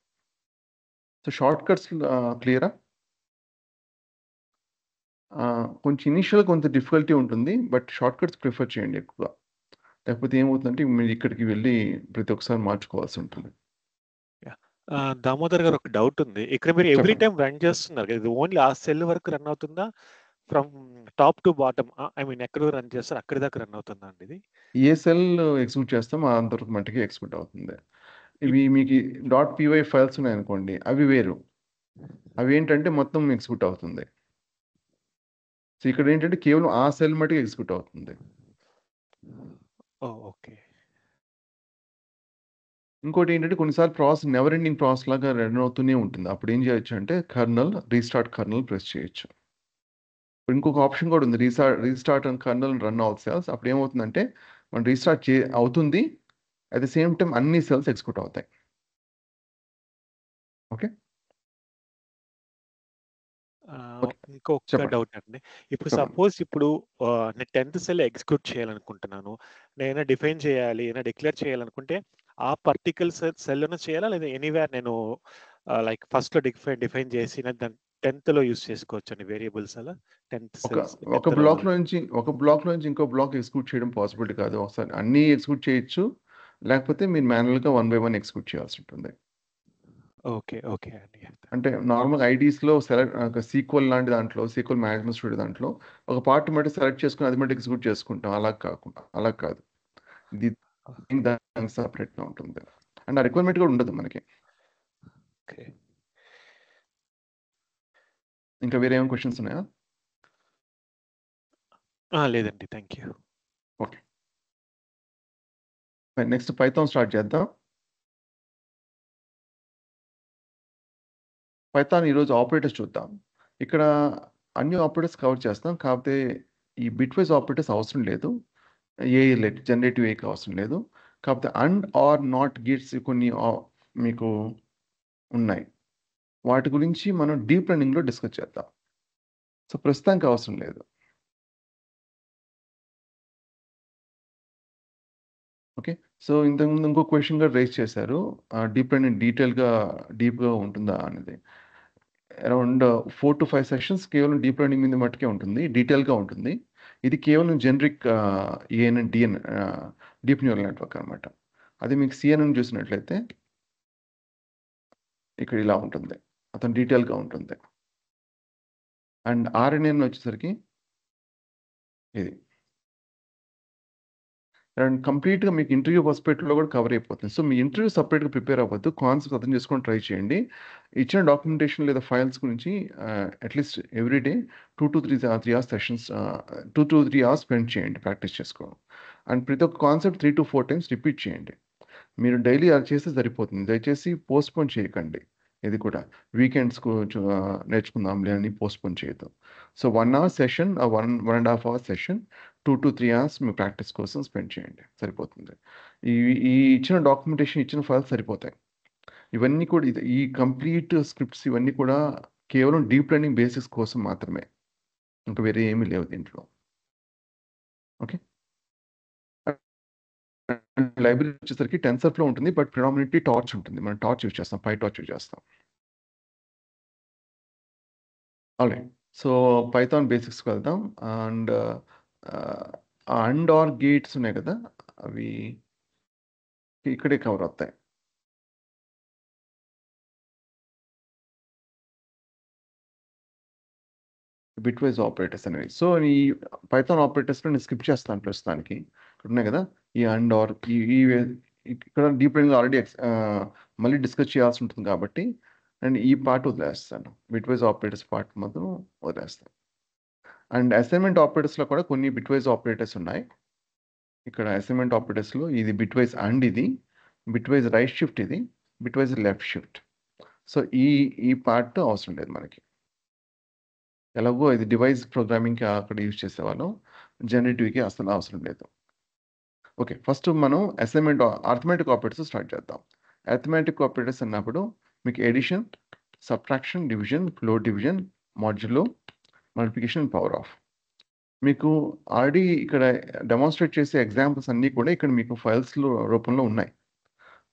సో షార్ట్ కట్స్ క్లియరా? కొంచెం ఇనిషియల్ కొంత డిఫికల్టీ ఉంటుంది, బట్ షార్ట్ కట్స్ ప్రిఫర్ చేయండి ఎక్కువగా. లేకపోతే ఏమవుతుందంటే మీరు ఇక్కడికి వెళ్ళి ప్రతి ఒక్కసారి మార్చుకోవాల్సి ఉంటుంది. దామోదర్ గారు ఒక డౌట్ ఉంది. ఇక్కడ మీరు ఎవ్రీ చెప్పండి. టైం రన్ చేస్తున్నారు కదా, ఇది ఓన్లీ ఆ సెల్ వరకు రన్ అవుతుందా? From top to bottom, I mean ఎక్కడ రన్ చేస్తారు అక్కడి దాకా రన్ అవుతుందా అండి ఇది? ఏ సెల్ ఎగ్జిక్యూట్ చేస్తామో అంతవరకు మట్టుకి ఎగ్జిక్యూట్ అవుతుంది. ఇవి మీకు డాట్ పీవై ఫైల్స్ ఉన్నాయనుకోండి, అవి వేరు. అవి ఏంటంటే మొత్తం ఎగ్జిక్యూట్ అవుతుంది. సో ఇక్కడ ఏంటంటే కేవలం ఆ సెల్ మట్టుకు ఎగ్జిక్యూట్ అవుతుంది. ఓకే. ఇంకోటి ఏంటంటే కొన్నిసార్లు ప్రాసెస్ నెవర్ ఎండింగ్ ప్రాసెస్ లాగా రన్ అవుతూనే ఉంటుంది. అప్పుడు ఏం చేయొచ్చు అంటే కర్నల్ రీస్టార్ట్ కర్నల్ ప్రెస్ చేయొచ్చు. ఇంకొక ఆప్షన్ కూడా ఉంది, restart and colonel run all cells. అప్పుడు ఏమవుతుందంటే మనం రీస్టార్ట్ అవుతుంది, అట్ ద సేమ్ టైం అన్ని సెల్స్ ఎగ్జిక్యూట్ అవుతాయి. ఓకే, ఇంకొక చెప్పండి. డౌట్ అండి. ఇప్పుడు చెప్పండి. సపోజ్ ఇప్పుడు నేను 10th సెల్ ఎగ్జిక్యూట్ చేయాలనుకుంటున్నాను. నేను డిఫైన్ చేయాలి, నేను డిక్లేర్ చేయాలనుకుంటే ఆ పర్టికల్ సెల్‌లోనే చేయాలా? లేదా ఎనీవేర్ నేను లైక్ ఫస్ట్‌లో డిఫైన్ చేసి దాన్ని 10థ్‌లో యూజ్ చేసుకోవచ్చండి వేరియబుల్స్ అలా? 10th ఒక సెల్స్ ఒక 10థ్‌లో బ్లాక్‌లో నుంచి ఇంకో బ్లాక్ ఎగ్జిక్యూట్ చేయడం పాసిబిలిటీ కాదు. ఒకసారి అన్నీ ఎగ్జిక్యూట్ చేయొచ్చు, లేకపోతే మీరు మాన్యువల్‌గా 1 బై 1 ఎగ్జిక్యూట్ చేయాల్సి ఉంటుంది. ఓకే. ఓకే అండి. అంటే నార్మల్‌గా ఐడీస్‌లో సీక్వెల్ లాంటి దాంట్లో, సీక్వెల్ మేనేజ్మెంట్ స్టూడియో దాంట్లో ఒక పార్ట్ మటుకు సెలెక్ట్ చేసుకొని అది మటుకు ఎగ్జిక్యూట్ చేసుకుంటాం. అలా కాదు. ఇది దానికి సెపరేట్‌గా ఉంటుంది. అండ్ ఆ రిక్వైర్మెంట్ కూడా ఉండదు మనకి. ఓకే. ఇంకా వేరే ఏమైనా క్వెషన్స్ ఉన్నాయా? లేదండి. Thank you. Okay. Next Python start చేద్దాం. పైథాన్ ఈరోజు ఆపరేటర్స్ చూద్దాం. ఇక్కడ అన్ని ఆపరేటర్స్ కవర్ చేస్తాం. కాకపోతే ఈ బిట్‌వైస్ ఆపరేటర్స్ అవసరం లేదు. జనరేటివ్ ఏకి అవసరం లేదు. కాకపోతే అండ్, ఆర్, నాట్ గేట్స్ కొన్ని మీకు ఉన్నాయి. వాటి గురించి మనం డీప్ లెర్నింగ్‌లో డిస్కస్ చేద్దాం. సో ప్రస్తుతానికి అవసరం లేదు. ఓకే. సో ఇంతకుముందు ఇంకో క్వెషన్ కూడా రైజ్ చేశారు. డీప్ లెర్నింగ్ డీప్‌గా ఉంటుందా అనేది. అరౌండ్ 4-5 సెషన్స్ కేవలం డీప్ లెర్నింగ్ మీద మట్టుకే ఉంటుంది. డీటెయిల్‌గా ఉంటుంది. ఇది కేవలం generic ANN, deep neural network అనమాట. అదే మీకు సీఎన్ఎన్ చూసినట్లయితే ఇక్కడ ఇలా ఉంటుంది. అతను డీటెయిల్‌గా ఉంటుంది. అండ్ ఆర్ఎన్ఎన్ వచ్చేసరికి ఇది. అండ్ కంప్లీట్‌గా మీకు ఇంటర్వ్యూ పర్స్పెక్టివ్‌లో కూడా కవర్ అయిపోతుంది. సో మీ ఇంటర్వ్యూ సెపరేట్‌గా ప్రిపేర్ అవ్వద్దు. కాన్సెప్ట్స్ అర్థం చేసుకొని ట్రై చేయండి. ఇచ్చిన డాక్యుమెంటేషన్ లేదా ఫైల్స్ గురించి at least every day 2-3 hours sessions 2-3 hours spend చేయండి ప్రాక్టీస్ చేసుకోవడం. అండ్ ప్రతి ఒక్క కాన్సెప్ట్ 3-4 టైమ్స్ రిపీట్ చేయండి. మీరు డైలీ అది చేస్తే సరిపోతుంది. దయచేసి పోస్ట్‌పోన్ చేయకండి. ఇది కూడా వీకెండ్స్‌కు నేర్చుకుందాంలే అని పోస్ట్‌పోన్ చేయొద్దు. So 1 hour session, 1.5 hour session 2-3 hours మీ ప్రాక్టీస్ కోసం స్పెండ్ చేయండి. సరిపోతుంది. ఈ ఈ ఇచ్చిన డాక్యుమెంటేషన్, ఇచ్చిన ఫైల్స్ సరిపోతాయి. ఇవన్నీ కూడా ఈ కంప్లీట్ స్క్రిప్ట్స్ ఇవన్నీ కూడా కేవలం డీప్ లెర్నింగ్ బేసిక్స్ కోసం మాత్రమే. ఇంకా వేరే ఏమీ లేవు దీంట్లో. ఓకే. లైబ్రరీ వచ్చేసరికి టెన్సర్‌ఫ్లో ఉంటుంది. బట్ ప్రిడామినెంట్‌లీ టార్చ్ ఉంటుంది. మనం టార్చ్ యూజ్ చేస్తాం. పైటార్చ్ యూజ్ చేస్తాం. ఆల్రైట్. సో పైథాన్ బేసిక్స్‌కి వెళ్దాం. అండ్ అండ్, ఆర్ గేట్స్ ఉన్నాయి కదా! అవి ఇక్కడే కవర్ అవుతాయి. బిట్‌వైస్ ఆపరేటర్స్ అనేవి. సో ఈ పైథాన్ ఆపరేటర్స్‌లో నేను స్కిప్ చేస్తాను ప్రస్తుతానికి. ఇక్కడ ఉన్నాయి కదా! ఈ అండ్, ఆర్ ఇక్కడ డీప్ లెర్నింగ్‌లో ఆల్రెడీ మళ్ళీ డిస్కస్ చేయాల్సి ఉంటుంది కాబట్టి అండ్ ఈ పార్ట్ వదిలేస్తాను. బిట్‌వైస్ ఆపరేటర్స్ పార్ట్ మాత్రం వదిలేస్తాను. అండ్ అసైన్‌మెంట్ ఆపరేటర్స్‌లో కూడా కొన్ని బిట్‌వైస్ ఆపరేటర్స్ ఉన్నాయి. ఇక్కడ అసైన్‌మెంట్ ఆపరేటర్స్‌లో ఇది బిట్‌వైస్ అండ్, ఇది బిట్‌వైస్ రైట్ షిఫ్ట్, ఇది బిట్‌వైస్ లెఫ్ట్ షిఫ్ట్. సో ఈ పార్ట్ అవసరం లేదు మనకి. ఎలాగో ఇది డివైస్ ప్రోగ్రామింగ్‌కి అక్కడ యూజ్ చేసేవాళ్ళం. జనరేటివ్‌కి అసలు అవసరం లేదు. ఓకే. ఫస్ట్ మనం అర్థమెటిక్ ఆపరేటర్స్ స్టార్ట్ చేద్దాం. అర్థమెటిక్ ఆపరేటర్స్ అన్నప్పుడు మీకు addition, subtraction, division, float division, modulo, multiplication power of. మీకు ఆల్రెడీ ఇక్కడ డెమాన్స్ట్రేట్ చేసే ఎగ్జాంపుల్స్ అన్నీ కూడా ఇక్కడ మీకు ఫైల్స్లో రూపంలో ఉన్నాయి.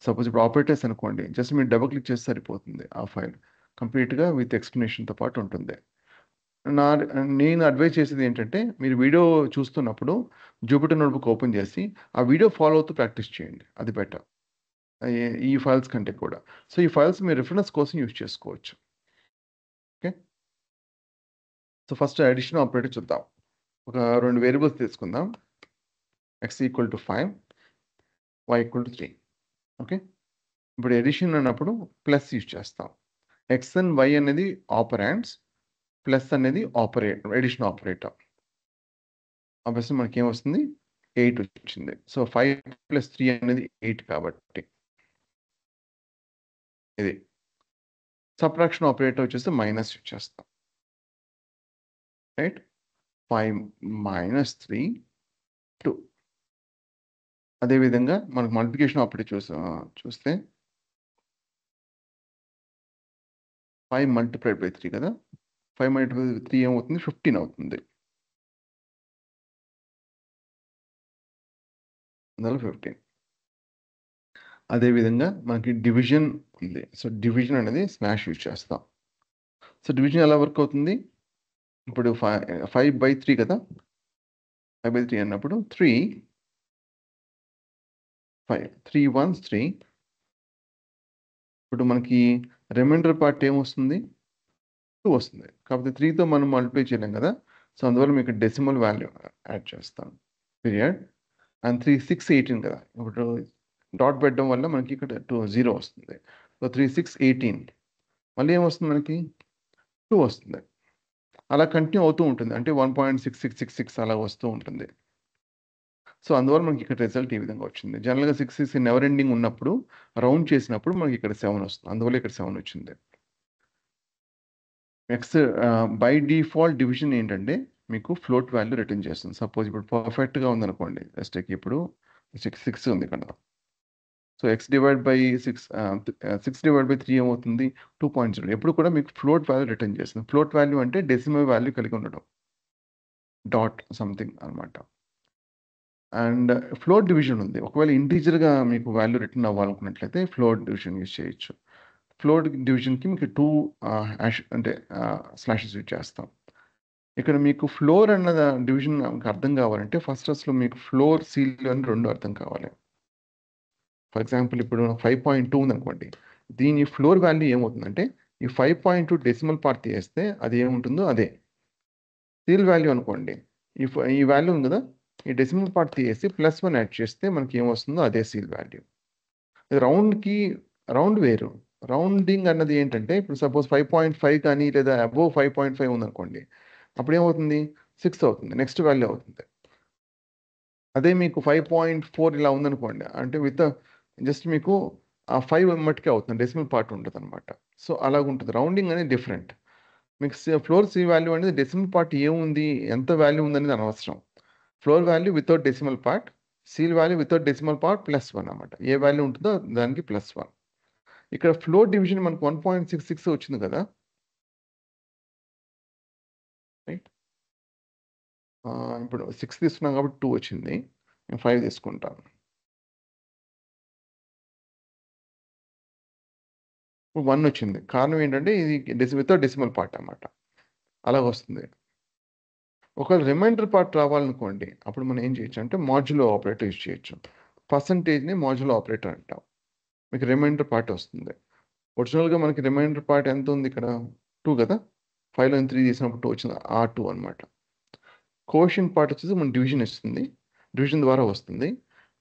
సపోజ్ ఇప్పుడు ఆపరేటర్స్ అనుకోండి, జస్ట్ మీరు డబుల్ క్లిక్ చేస్తే సరిపోతుంది. ఆ ఫైల్ కంప్లీట్గా విత్ ఎక్స్ప్లెనేషన్తో పాటు ఉంటుంది. నేను అడ్వైజ్ చేసేది ఏంటంటే, మీరు వీడియో చూస్తున్నప్పుడు జూపిటర్ నోట్బుక్ ఓపెన్ చేసి ఆ వీడియో ఫాలో అవుతూ ప్రాక్టీస్ చేయండి. అది బెటర్ ఈ ఫైల్స్ కంటే కూడా. సో ఈ ఫైల్స్ మీరు రిఫరెన్స్ కోసం యూజ్ చేసుకోవచ్చు. Okay, so first addition operator చూద్దాం. ఒక 2 వేరియబుల్స్ తీసుకుందాం. x = 5, y = 3. ఓకే, ఇప్పుడు ఎడిషన్ అన్నప్పుడు ప్లస్ యూజ్ చేస్తాం. x అండ్ y అనేది ఆపరాండ్స్, ప్లస్ అనేది ఎడిషన్ ఆపరేటర్. ఆబ్వియస్లీ మనకి ఏమొస్తుంది, 8 వచ్చింది. సో 5 + 3 అనేది 8 కాబట్టి ఇది. సబ్ట్రాక్షన్ ఆపరేటర్ వచ్చేసి మైనస్ యూజ్ చేస్తాం. రైట్, 5 - 3 2. అదేవిధంగా మనకు మల్టిప్లికేషన్ ఆపరేటర్ చూస్తే 5 × 3 కదా, 5 × 3 ఏమవుతుంది, 15 అవుతుంది. అందులో 15. అదేవిధంగా మనకి డివిజన్ ఉంది. సో డివిజన్ అనేది స్మాష్ యూజ్ చేస్తాం. సో డివిజన్ ఎలా వర్క్ అవుతుంది, ఇప్పుడు 5/3 కదా, 5/3 అన్నప్పుడు 3 5 3 1s 3. ఇప్పుడు మనకి రిమైండర్ పార్ట్ ఏమొస్తుంది, 2 వస్తుంది. కాకపోతే 3తో మనం మల్టిప్లై చేయలేం కదా, సో అందువల్ల మీకు డెసిమల్ వాల్యూ యాడ్ చేస్తాం. పీరియడ్ అండ్ 3 6 18 కదా, ఇప్పుడు డాట్ పెట్టడం వల్ల మనకి ఇక్కడ 0 వస్తుంది. సో 3 6 18. మళ్ళీ ఏమొస్తుంది మనకి, 2 వస్తుంది. అలా కంటిన్యూ అవుతూ ఉంటుంది, అంటే 1.6666 అలా వస్తూ ఉంటుంది. సో అందువల్ల మనకి ఇక్కడ రిజల్ట్ ఈ విధంగా వచ్చింది. జనరల్గా 6 నెవర్ ఎండింగ్ ఉన్నప్పుడు రౌండ్ చేసినప్పుడు మనకి ఇక్కడ 7 వస్తుంది. అందువల్ల ఇక్కడ 7 వచ్చింది. నెక్స్ట్ బై డిఫాల్ట్ డివిజన్ ఏంటంటే మీకు ఫ్లోట్ వాల్యూ రిటర్న్ చేస్తుంది. సపోజ్ ఇప్పుడు పర్ఫెక్ట్గా ఉందనుకోండి, జస్ట్ ఇప్పుడు 6 ఉంది ఇక్కడ. సో x/6 ఏమవుతుంది, 2.0. ఎప్పుడు కూడా మీకు ఫ్లోట్ వాల్యూ రిటర్న్ చేస్తుంది. ఫ్లోట్ వాల్యూ అంటే డెసిమల్ వాల్యూ కలిగి ఉండడం, డాట్ సంథింగ్ అనమాట. అండ్ ఫ్లోట్ డివిజన్ ఉంది. ఒకవేళ ఇంటీజర్గా మీకు వాల్యూ రిటర్న్ అవ్వాలనుకున్నట్లయితే ఫ్లోట్ డివిజన్ యూజ్ చేయొచ్చు. ఫ్లోట్ డివిజన్కి మీకు 2 అంటే స్లాషెస్ యూజ్ చేస్తాం. ఇక్కడ మీకు ఫ్లోర్ అన్న డివిజన్ అర్థం కావాలంటే ఫస్ట్ అసలు మీకు ఫ్లోర్ సీల్ అని 2 అర్థం కావాలి. ఫర్ ఎగ్జాంపుల్ ఇప్పుడు 5.2 ఉందనుకోండి, దీని ఫ్లోర్ వాల్యూ ఏమవుతుందంటే ఈ 5.2 డెసిమల్ పార్ట్ తీస్తే అది ఏముంటుందో అదే. సీల్ వాల్యూ అనుకోండి, ఈ వాల్యూ ఉంది కదా, ఈ డెసిమల్ పార్ట్ తీసి +1 యాడ్ చేస్తే మనకి ఏమొస్తుందో అదే సీల్ వాల్యూ. రౌండ్ వేరు. రౌండింగ్ అన్నది ఏంటంటే ఇప్పుడు సపోజ్ 5.5 కానీ లేదా అబోవ్ 5.5 ఉందనుకోండి, అప్పుడు ఏమవుతుంది, 6 అవుతుంది, నెక్స్ట్ వాల్యూ అవుతుంది. అదే మీకు 5.4 ఇలా ఉందనుకోండి, అంటే విత్ జస్ట్ మీకు ఆ 5 మట్టుకే అవుతుంది, డెసిమల్ పార్ట్ ఉంటుంది అనమాట. సో అలాగుంటుంది. రౌండింగ్ అనేది డిఫరెంట్. మీకు ఫ్లోర్ సి వాల్యూ అనేది డెసిమల్ పార్ట్ ఏముంది, ఎంత వాల్యూ ఉందనేది అనవసరం. Floor value without decimal part, seal value without decimal part +1 అనమాట. ఏ వాల్యూ ఉంటుందో దానికి +1. ఇక్కడ ఫ్లోర్ డివిజన్ మనకు 1.66 వచ్చింది కదా, రైట్. ఇప్పుడు 6 తీసుకున్నాం కాబట్టి 2 వచ్చింది. నేను 5 తీసుకుంటాను. 1 వచ్చింది. కారణం ఏంటంటే ఇది వితౌట్ డెసిమల్ పార్ట్ అన్నమాట. అలాగ వస్తుంది. ఒకవేళ రిమైండర్ పార్ట్ రావాలనుకోండి, అప్పుడు మనం ఏం చేయొచ్చు అంటే మాడ్యులో ఆపరేటర్ యూజ్ చేయొచ్చు. పర్సంటేజ్ని మాడ్యులో ఆపరేటర్ అంటాం. మీకు రిమైండర్ పార్ట్ వస్తుంది. ఒరిజినల్గా మనకి రిమైండర్ పార్ట్ ఎంత ఉంది ఇక్కడ, 2 కదా, 5లో 3 తీసినప్పుడు 2 వచ్చింది, ఆ 2 అనమాట. కోషియెంట్ పార్ట్ వచ్చేసి మన డివిజన్ ఇస్తుంది, డివిజన్ ద్వారా వస్తుంది.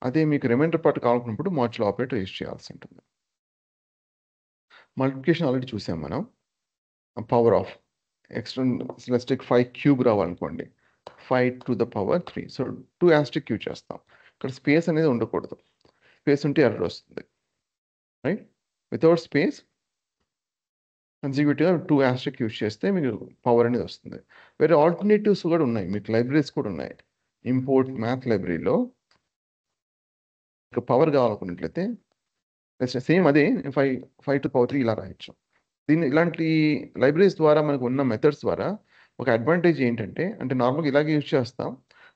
అదే మీకు రిమైండర్ పార్ట్ కావాలనుకున్నప్పుడు మాడ్యులో ఆపరేటర్ యూజ్ చేయాల్సి ఉంటుంది. మల్టిప్లికేషన్ ఆల్రెడీ చూసాం మనం. పవర్ ఆఫ్ ఎక్స్టర్నల్ 5³ రావాలనుకోండి, 5⁻³ సో 2 యూజ్ చేస్తాం. ఇక్కడ స్పేస్ అనేది ఉండకూడదు, స్పేస్ ఉంటే ఎర్రర్ వస్తుంది, రైట్. వితౌట్ స్పేస్ కన్సిక్యూటివ్గా 2 యూజ్ చేస్తే మీకు పవర్ అనేది వస్తుంది. వేరే ఆల్టర్నేటివ్స్ కూడా ఉన్నాయి, మీకు లైబ్రరీస్ కూడా ఉన్నాయి. ఇంపోర్ట్ మ్యాథ్ లైబ్రరీలో పవర్ కావాలనుకున్నట్లయితే సేమ్ అదే 5 to the power 3 ఇలా రాయొచ్చు. ఇలాంటి లైబ్రరీస్ ద్వారా మనకు ఉన్న మెథడ్స్ ద్వారా ఒక అడ్వాంటేజ్ ఏంటంటే అంటే నార్మల్గా ఇలాగే యూజ్ చేస్తాం,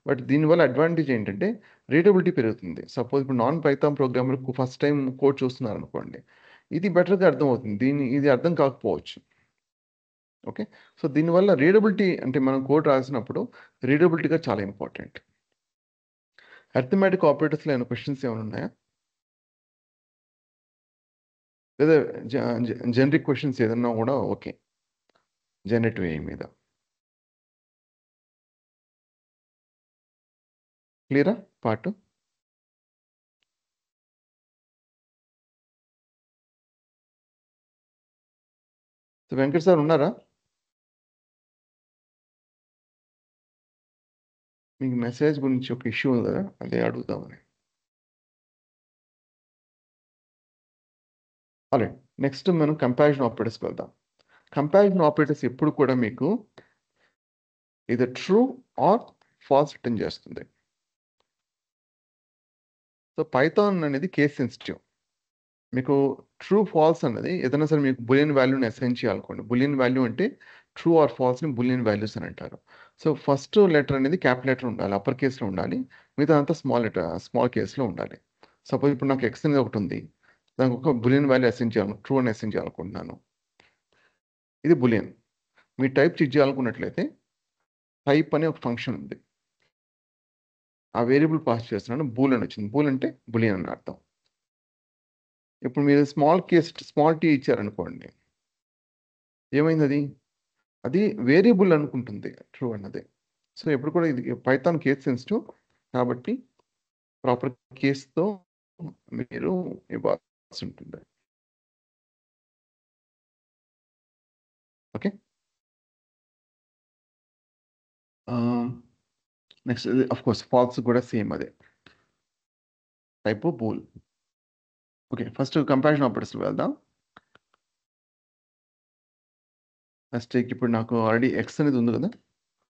బట్ దీనివల్ల అడ్వాంటేజ్ ఏంటంటే రీడబిలిటీ పెరుగుతుంది. సపోజ్ ఇప్పుడు non Python programmer first time code చూస్తున్నారు అనుకోండి, ఇది బెటర్గా అర్థమవుతుంది, ఇది అర్థం కాకపోవచ్చు. ఓకే, సో దీనివల్ల రీడబిలిటీ అంటే మనం కోడ్ రాసినప్పుడు రీడబిలిటీగా చాలా ఇంపార్టెంట్. అర్థమెటిక్ ఆపరేటర్స్లో ఏమైనా క్వశ్చన్స్ ఏమైనా ఉన్నాయా, లేదా జనరిక్ క్వశ్చన్స్ ఏదన్నా కూడా ఓకే జనరేటివ్ ఏ మీద క్లియరా పార్ట్? వెంకట్ సార్ ఉన్నారా? మీకు మెసేజ్ గురించి ఒక ఇష్యూ ఉంది కదా, అదే అడుగుదామని. అలాగే నెక్స్ట్ మనం కంపారిజన్ ఆపరేటర్స్కి వెళ్దాం. కంపారిజన్ ఆపరేటర్స్ ఎప్పుడు కూడా మీకు ఇది ట్రూ ఆర్ ఫాల్స్ రిటర్న్ చేస్తుంది. సో పైథాన్ అనేది కేస్ సెన్సిటివ్. మీకు ట్రూ ఫాల్స్ అన్నది ఏదైనా సరే మీకు బులియన్ వాల్యూని అసైన్ చేయాలనుకోండి. బులియన్ వాల్యూ అంటే ట్రూ ఆర్ ఫాల్స్ని బులియన్ వాల్యూస్ అని అంటారు. సో ఫస్ట్ లెటర్ అనేది క్యాపిటల్ లెటర్ ఉండాలి, అప్పర్ కేస్లో ఉండాలి, మిగతా అంతా స్మాల్ కేస్లో ఉండాలి. సపోజ్ ఇప్పుడు నాకు ఎక్స్ అనేది ఒకటి ఉంది, దానికి ఒక బులియన్ వాల్యూ అసైన్ చేయాలి, ట్రూ అని అసైన్ చేయాలనుకుంటున్నాను, ఇది బులియన్. మీరు టైప్ చెక్ చేయాలనుకున్నట్లయితే టైప్ అనే ఒక ఫంక్షన్ ఉంది, ఆ వేరియబుల్ పాస్ చేస్తున్నాను, బూల్ అని వచ్చింది. బూల్ అంటే బులియన్ అని అర్థం. ఇప్పుడు మీరు స్మాల్ టీ ఇచ్చారనుకోండి, ఏమైంది అది వేరియబుల్ అనుకుంటుంది ట్రూ అన్నది. సో ఎప్పుడు కూడా ఇది పైథాన్ కేస్ సెన్సిటివ్ కాబట్టి ప్రాపర్ కేస్తో మీరు ఇవ్వాల్సి ఉంటుంది. Okay, next of course false కూడా సేమ్ అదే type bool. Okay, first comparison operators వెళ్దాం. ఫస్ట్ ఇప్పుడు నాకు ఆల్రెడీ ఎక్స్ అనేది ఉంది కదా,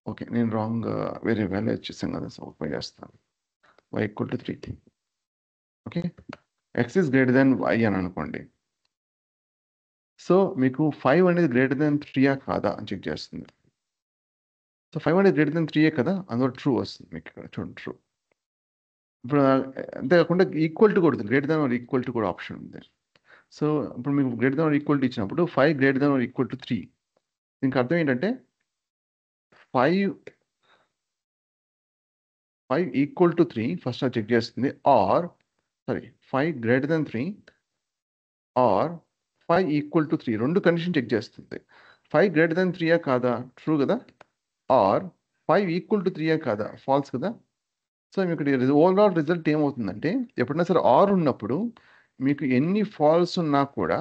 ఓకే నేను రాంగ్ వేరే వాల్యూ వచ్చేసాను కదా, సో ఓకే చేస్తాను y equal to 3. Okay, X is greater than y అని అనుకోండి. సో మీకు 5 అనేది గ్రేటర్ దెన్ 3 కాదా అని చెక్ చేస్తుంది. సో 5 అనేది గ్రేటర్ దెన్ 3 కదా, అందులో ట్రూ వస్తుంది మీకు ఇక్కడ చూడండి, ట్రూ. ఇప్పుడు అంతేకాకుండా ఈక్వల్ టు కూడా ఉంది, greater than or equal to కూడా ఆప్షన్ ఉంది. సో ఇప్పుడు మీకు greater than or equal to ఇచ్చినప్పుడు 5 greater than or equal to 3, దీనికి అర్థం ఏంటంటే 5 ఈక్వల్ టు 3 ఫస్ట్ అది చెక్ చేస్తుంది, or 5 greater than 3 or 5 equal to 3, రెండు కండిషన్ చెక్ చేస్తుంది. 5 గ్రేటర్ దెన్ 3 కాదా, ట్రూ కదా, ఆర్ 5 ఈక్వల్ టు 3 కాదా, ఫాల్స్ కదా. సో మీకు ఓవరాల్ రిజల్ట్ ఏమవుతుందంటే ఎప్పుడైనా సరే ఆర్ ఉన్నప్పుడు మీకు ఎన్ని ఫాల్స్ ఉన్నా కూడా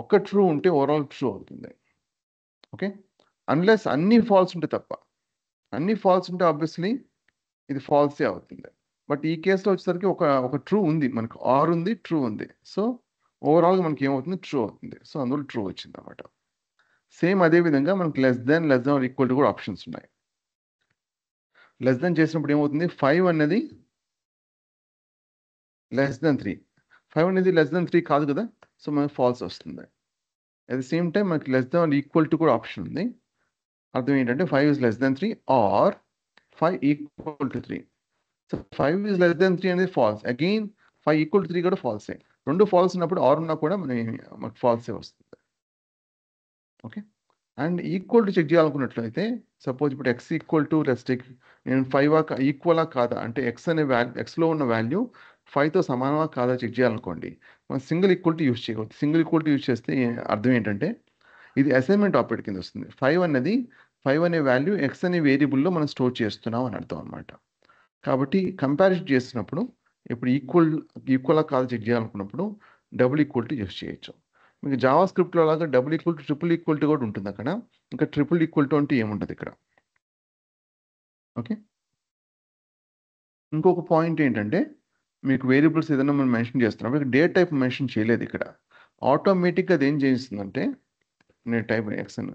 ఒక ట్రూ ఉంటే ఓవరాల్ ట్రూ అవుతుంది. ఓకే, అన్లెస్ అన్ని ఫాల్స్ ఉంటే తప్ప. అన్ని ఫాల్స్ ఉంటే ఆబ్వియస్లీ ఇది ఫాల్సే అవుతుంది. బట్ ఈ కేసులో వచ్చేసరికి ఒక ట్రూ ఉంది, మనకు ఆర్ ఉంది, ట్రూ ఉంది. సో ఓవరాల్గా మనకి ఏమవుతుంది, ట్రూ అవుతుంది. సో అందులో ట్రూ వచ్చింది అనమాట. సేమ్ అదే విధంగా మనకు less than or equal to కూడా ఆప్షన్స్ ఉన్నాయి. లెస్ దెన్ చేసినప్పుడు ఏమవుతుంది, 5 అనేది లెస్ దెన్ 3, 5 అనేది లెస్ దెన్ 3 కాదు కదా, సో మనకి ఫాల్స్ వస్తుంది. అట్ ద సేమ్ టైం మనకి less than or equal to కూడా ఆప్షన్ ఉంది. అర్థం ఏంటంటే 5 is less than 3 or 5 equal to 3. So 5 is less than 3 అనేది ఫాల్స్. అగైన్ 5 ఈక్వల్ టు 3 కూడా ఫాల్సే. రెండు ఫాల్స్ ఉన్నప్పుడు ఆర్ ఉన్నా కూడా మనకు ఫాల్సే వస్తుంది. Okay, and equal to check చేయాలనుకున్నట్లయితే సపోజ్ ఇప్పుడు ఎక్స్ ఈక్వల్ టు రెస్ట్రిక్ నేను 5 ఈక్వలా కాదా అంటే ఎక్స్ అనే ఎక్స్లో ఉన్న వాల్యూ 5తో సమానమా కాదా చెక్ చేయాలనుకోండి, మనం సింగిల్ ఈక్వల్ టు యూజ్ చేయకూడదు. సింగిల్ ఈక్వల్ టు యూజ్ చేస్తే అర్థం ఏంటంటే ఇది అసైన్మెంట్ ఆపరేటర్ కింద వస్తుంది. 5 అనే వాల్యూ ఎక్స్ అనే వేరియబుల్లో మనం స్టోర్ చేస్తున్నాం అని అర్థం అనమాట. కాబట్టి కంపారిజన్ చేస్తున్నప్పుడు ఇప్పుడు ఈక్వల్ కాదు చెక్ చేయాలనుకున్నప్పుడు డబుల్ ఈక్వల్ టు యూజ్ చేయొచ్చు. మీకు జావా స్క్రిప్ట్లో లాగా double equal to triple equal to కూడా ఉంటుంది అక్కడ. ఇంకా ట్రిపుల్ ఈక్వల్ టు అంటే ఏముంటుంది ఇక్కడ. ఓకే, ఇంకొక పాయింట్ ఏంటంటే మీకు వేరియబుల్స్ ఏదైనా మనం మెన్షన్ చేస్తున్నాం, ఇక్కడ డేట్ టైప్ మెన్షన్ చేయలేదు. ఇక్కడ ఆటోమేటిక్గా అది ఏం చేస్తుందంటే నేను టైప్ ఎక్స్ అని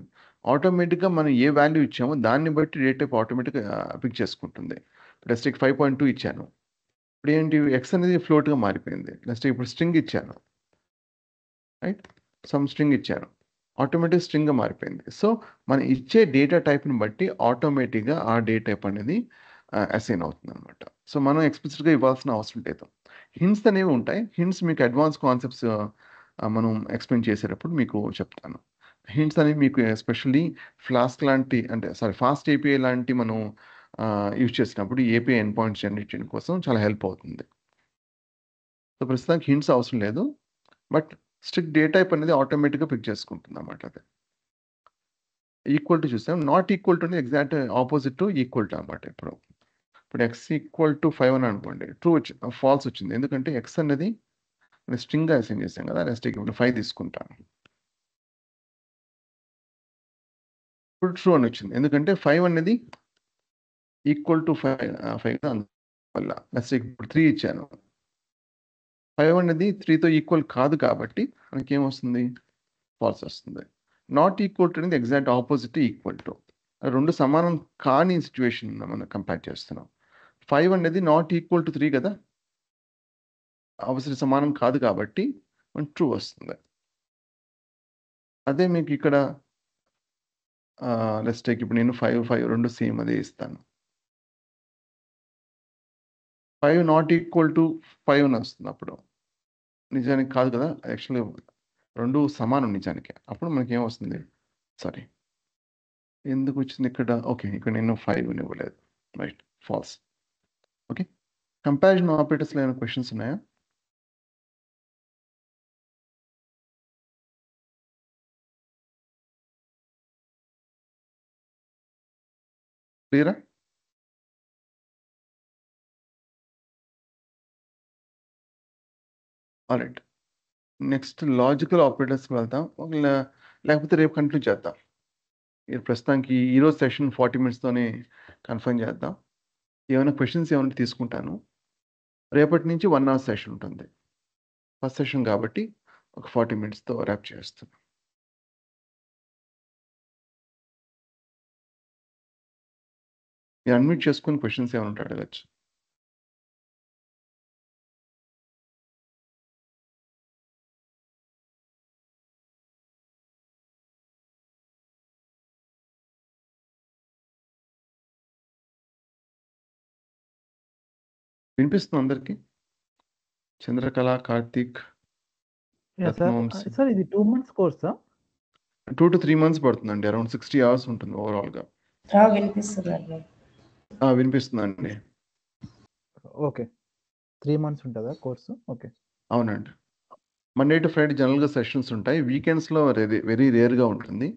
ఆటోమేటిక్గా మనం ఏ వాల్యూ ఇచ్చామో దాన్ని బట్టి డేట్ టైప్ ఆటోమేటిక్గా పిక్ చేసుకుంటుంది. రెస్ట్రిక్ 5.2 ఇచ్చాను, ఇప్పుడు ఏంటి ఎక్స్ అనేది ఫ్లోట్గా మారిపోయింది. నెక్స్ట్ ఇప్పుడు స్ట్రింగ్ ఇచ్చాను, రైట్, సమ్ స్ట్రింగ్ ఇచ్చాను, ఆటోమేటిక్ స్ట్రింగ్గా మారిపోయింది. సో మనం ఇచ్చే డేటా టైప్ని బట్టి ఆటోమేటిక్గా ఆ డేటా టైప్ అనేది అసైన్ అవుతుంది అనమాట. సో మనం ఎక్స్ప్లిసిట్గా ఇవ్వాల్సిన అవసరం లేదు. హింట్స్ అనేవి ఉంటాయి. హింట్స్ మీకు అడ్వాన్స్ కాన్సెప్ట్స్ మనం ఎక్స్ప్లెయిన్ చేసేటప్పుడు మీకు చెప్తాను. హింట్స్ అనేవి మీకు ఎస్పెషల్లీ ఫ్లాస్క్ లాంటి ఫాస్ట్ ఏపీఐ లాంటి మనం యూజ్ చేసినప్పుడు ఏపీఐ ఎండ్ పాయింట్స్ జనరేట్ చేయడం కోసం చాలా హెల్ప్ అవుతుంది. సో ప్రస్తుతానికి హింట్స్ అవసరం లేదు. బట్ స్ట్రిక్ట్ డేటా టైప్ అనేది ఆటోమేటిక్గా పిక్ చేసుకుంటుంది అన్నమాట. అది ఈక్వల్ టు చూసాం. నాట్ ఈక్వల్ టు అనేది exact opposite to equal to అనమాట. ఇప్పుడు ఎక్స్ ఈక్వల్ టు 5 అని అనుకోండి, ట్రూ ఫాల్స్ వచ్చింది. ఎందుకంటే ఎక్స్ అనేది స్ట్రింగ్గా అసైన్ చేసాం కదా. నెక్స్ట్ ఇప్పుడు 5 తీసుకుంటాను. ఇప్పుడు ట్రూ అని వచ్చింది. ఎందుకంటే 5 అనేది ఈక్వల్ టు 5 అందువల్ల. నెక్స్ట్ ఇప్పుడు 3 ఇచ్చాను. 5 అనేది 3తో ఈక్వల్ కాదు కాబట్టి మనకి ఏమొస్తుంది? ఫాల్స్ వస్తుంది. నాట్ ఈక్వల్ టు అనేది ఎగ్జాక్ట్ ఆపోజిట్ ఈక్వల్ టు. రెండు సమానం కాని సిచ్యువేషన్ మనం కంపేర్ చేస్తున్నాం. 5 అనేది నాట్ ఈక్వల్ టు 3 కదా. ఆపోజిట్ సమానం కాదు కాబట్టి మనకి ట్రూ వస్తుంది. అదే మీకు ఇక్కడ లెట్స్ టేక్ ఇప్పుడు నేను 5 రెండు సేమ్ అదే ఇస్తాను. 5 నాట్ ఈక్వల్ టు 5 అని వస్తుంది. అప్పుడు నిజానికి కాదు కదా. యాక్చువల్లీ రెండు సమానం నిజానికి. అప్పుడు మనకి ఏమొస్తుంది? సారీ, ఎందుకు వచ్చింది ఇక్కడ? ఓకే, ఇక్కడ నేను 5 ఇవ్వలేదు. Right, false. ఓకే, కంపారిజన్ ఆపరేటర్స్లో ఏమైనా క్వశ్చన్స్ ఉన్నాయా? క్లియరా? ఆల్రైట్, నెక్స్ట్ లాజికల్ ఆపరేటర్స్కి వెళ్తాం. లేకపోతే రేపు కంటిన్యూ చేద్దాం. ప్రస్తుతానికి ఈరోజు సెషన్ 40 మినిట్స్తోనే కన్ఫర్మ్ చేద్దాం. ఏమైనా క్వశ్చన్స్ ఏమైనా తీసుకుంటాను. రేపటి నుంచి 1 అవర్ సెషన్ ఉంటుంది. ఫస్ట్ సెషన్ కాబట్టి ఒక 40 మినిట్స్తో ర్యాప్ చేస్తాను. మీరు అన్మ్యూట్ చేసుకుని క్వశ్చన్స్ ఏమైనా ఉంటే అడగచ్చు. వినిపిస్తుంది అందరికి? చంద్రకళ, కార్తీక్, రత్నవంశీ. సార్ ఇది 2 months కోర్సా? 2 to 3 months పడుతుందండి. అరౌండ్ 60 hours ఉంటుంది ఓవరాల్గా. వినిపిస్తుందండి. వినిపిస్తుందండి. ఓకే, 3 months ఉంటుందా కోర్సు? ఓకే, అవునండి. మండే టు ఫ్రైడే జనరల్గా సెషన్స్ ఉంటాయి. వీకెండ్స్లో వెరీ రేర్గా ఉంటుంది.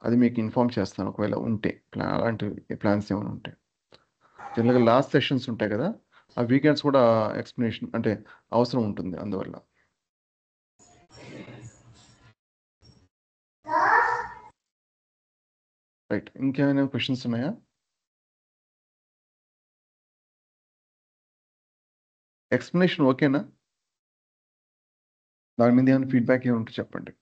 అది మీకు ఇన్ఫార్మ్ చేస్తాను ఒకవేళ ఉంటే అలాంటి ప్లాన్స్ ఏమైనా ఉంటే. జనరల్గా లాస్ట్ సెషన్స్ ఉంటాయి కదా, ఆ వీకెండ్స్ కూడా ఎక్స్ప్లెనేషన్ అంటే అవసరం ఉంటుంది అందువల్ల. రైట్, ఇంకేమైనా క్వశ్చన్స్ ఉన్నాయా? ఎక్స్ప్లెనేషన్ ఓకేనా? దాని మీద ఏమైనా ఫీడ్బ్యాక్ ఏముంటే చెప్పండి.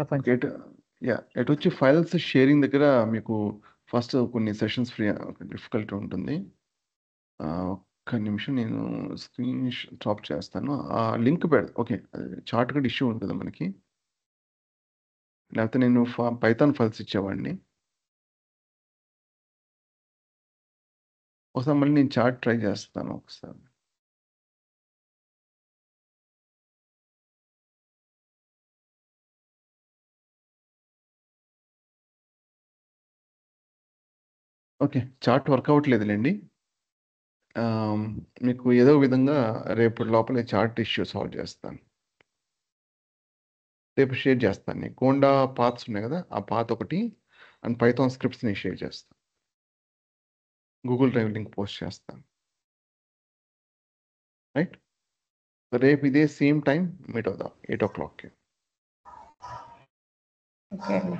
ఫైన్. ఎటు వచ్చి ఫైల్స్ షేరింగ్ దగ్గర మీకు ఫస్ట్ కొన్ని సెషన్స్ ఫ్రీ డిఫికల్టీ ఉంటుంది. ఒక్క నిమిషం నేను స్క్రీన్ స్టాప్ చేస్తాను. ఆ లింక్ ఓకే, చార్ట్ కూడా ఇష్యూ ఉంది కదా మనకి. లేకపోతే నేను పైథాన్ ఫైల్స్ ఇచ్చేవాడిని. ఒకసారి మళ్ళీ నేను చార్ట్ ట్రై చేస్తాను ఒకసారి. ఓకే, చార్ట్ వర్క్ అవ్వట్లేదులేండి. మీకు ఏదో విధంగా రేపు లోపల చార్ట్ ఇష్యూ సాల్వ్ చేస్తాను. రేపు షేర్ చేస్తాను. నీకు కోండా పాత్స్ ఉన్నాయి కదా, ఆ పాత్ ఒకటి అండ్ పైథాన్ స్క్రిప్ట్స్ని షేర్ చేస్తాను. గూగుల్ డ్రైవ్ లింక్ పోస్ట్ చేస్తాను. రైట్, రేపు ఇదే సేమ్ టైం మీట్ అవుదాం 8 o'clock. ఓకే అండి.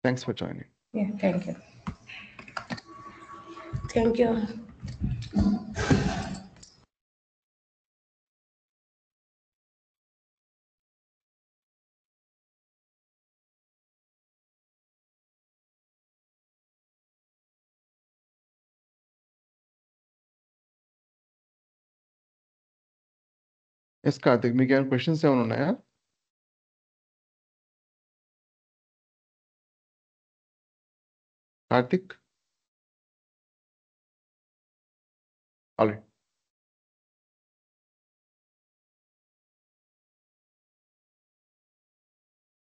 Thanks for joining. Thank you. Thank you. Yes Karthik, మీకు ఏమైనా క్వశ్చన్స్ ఏమైనా ఉన్నాయా? కార్తిక్, ఆల్రెడీ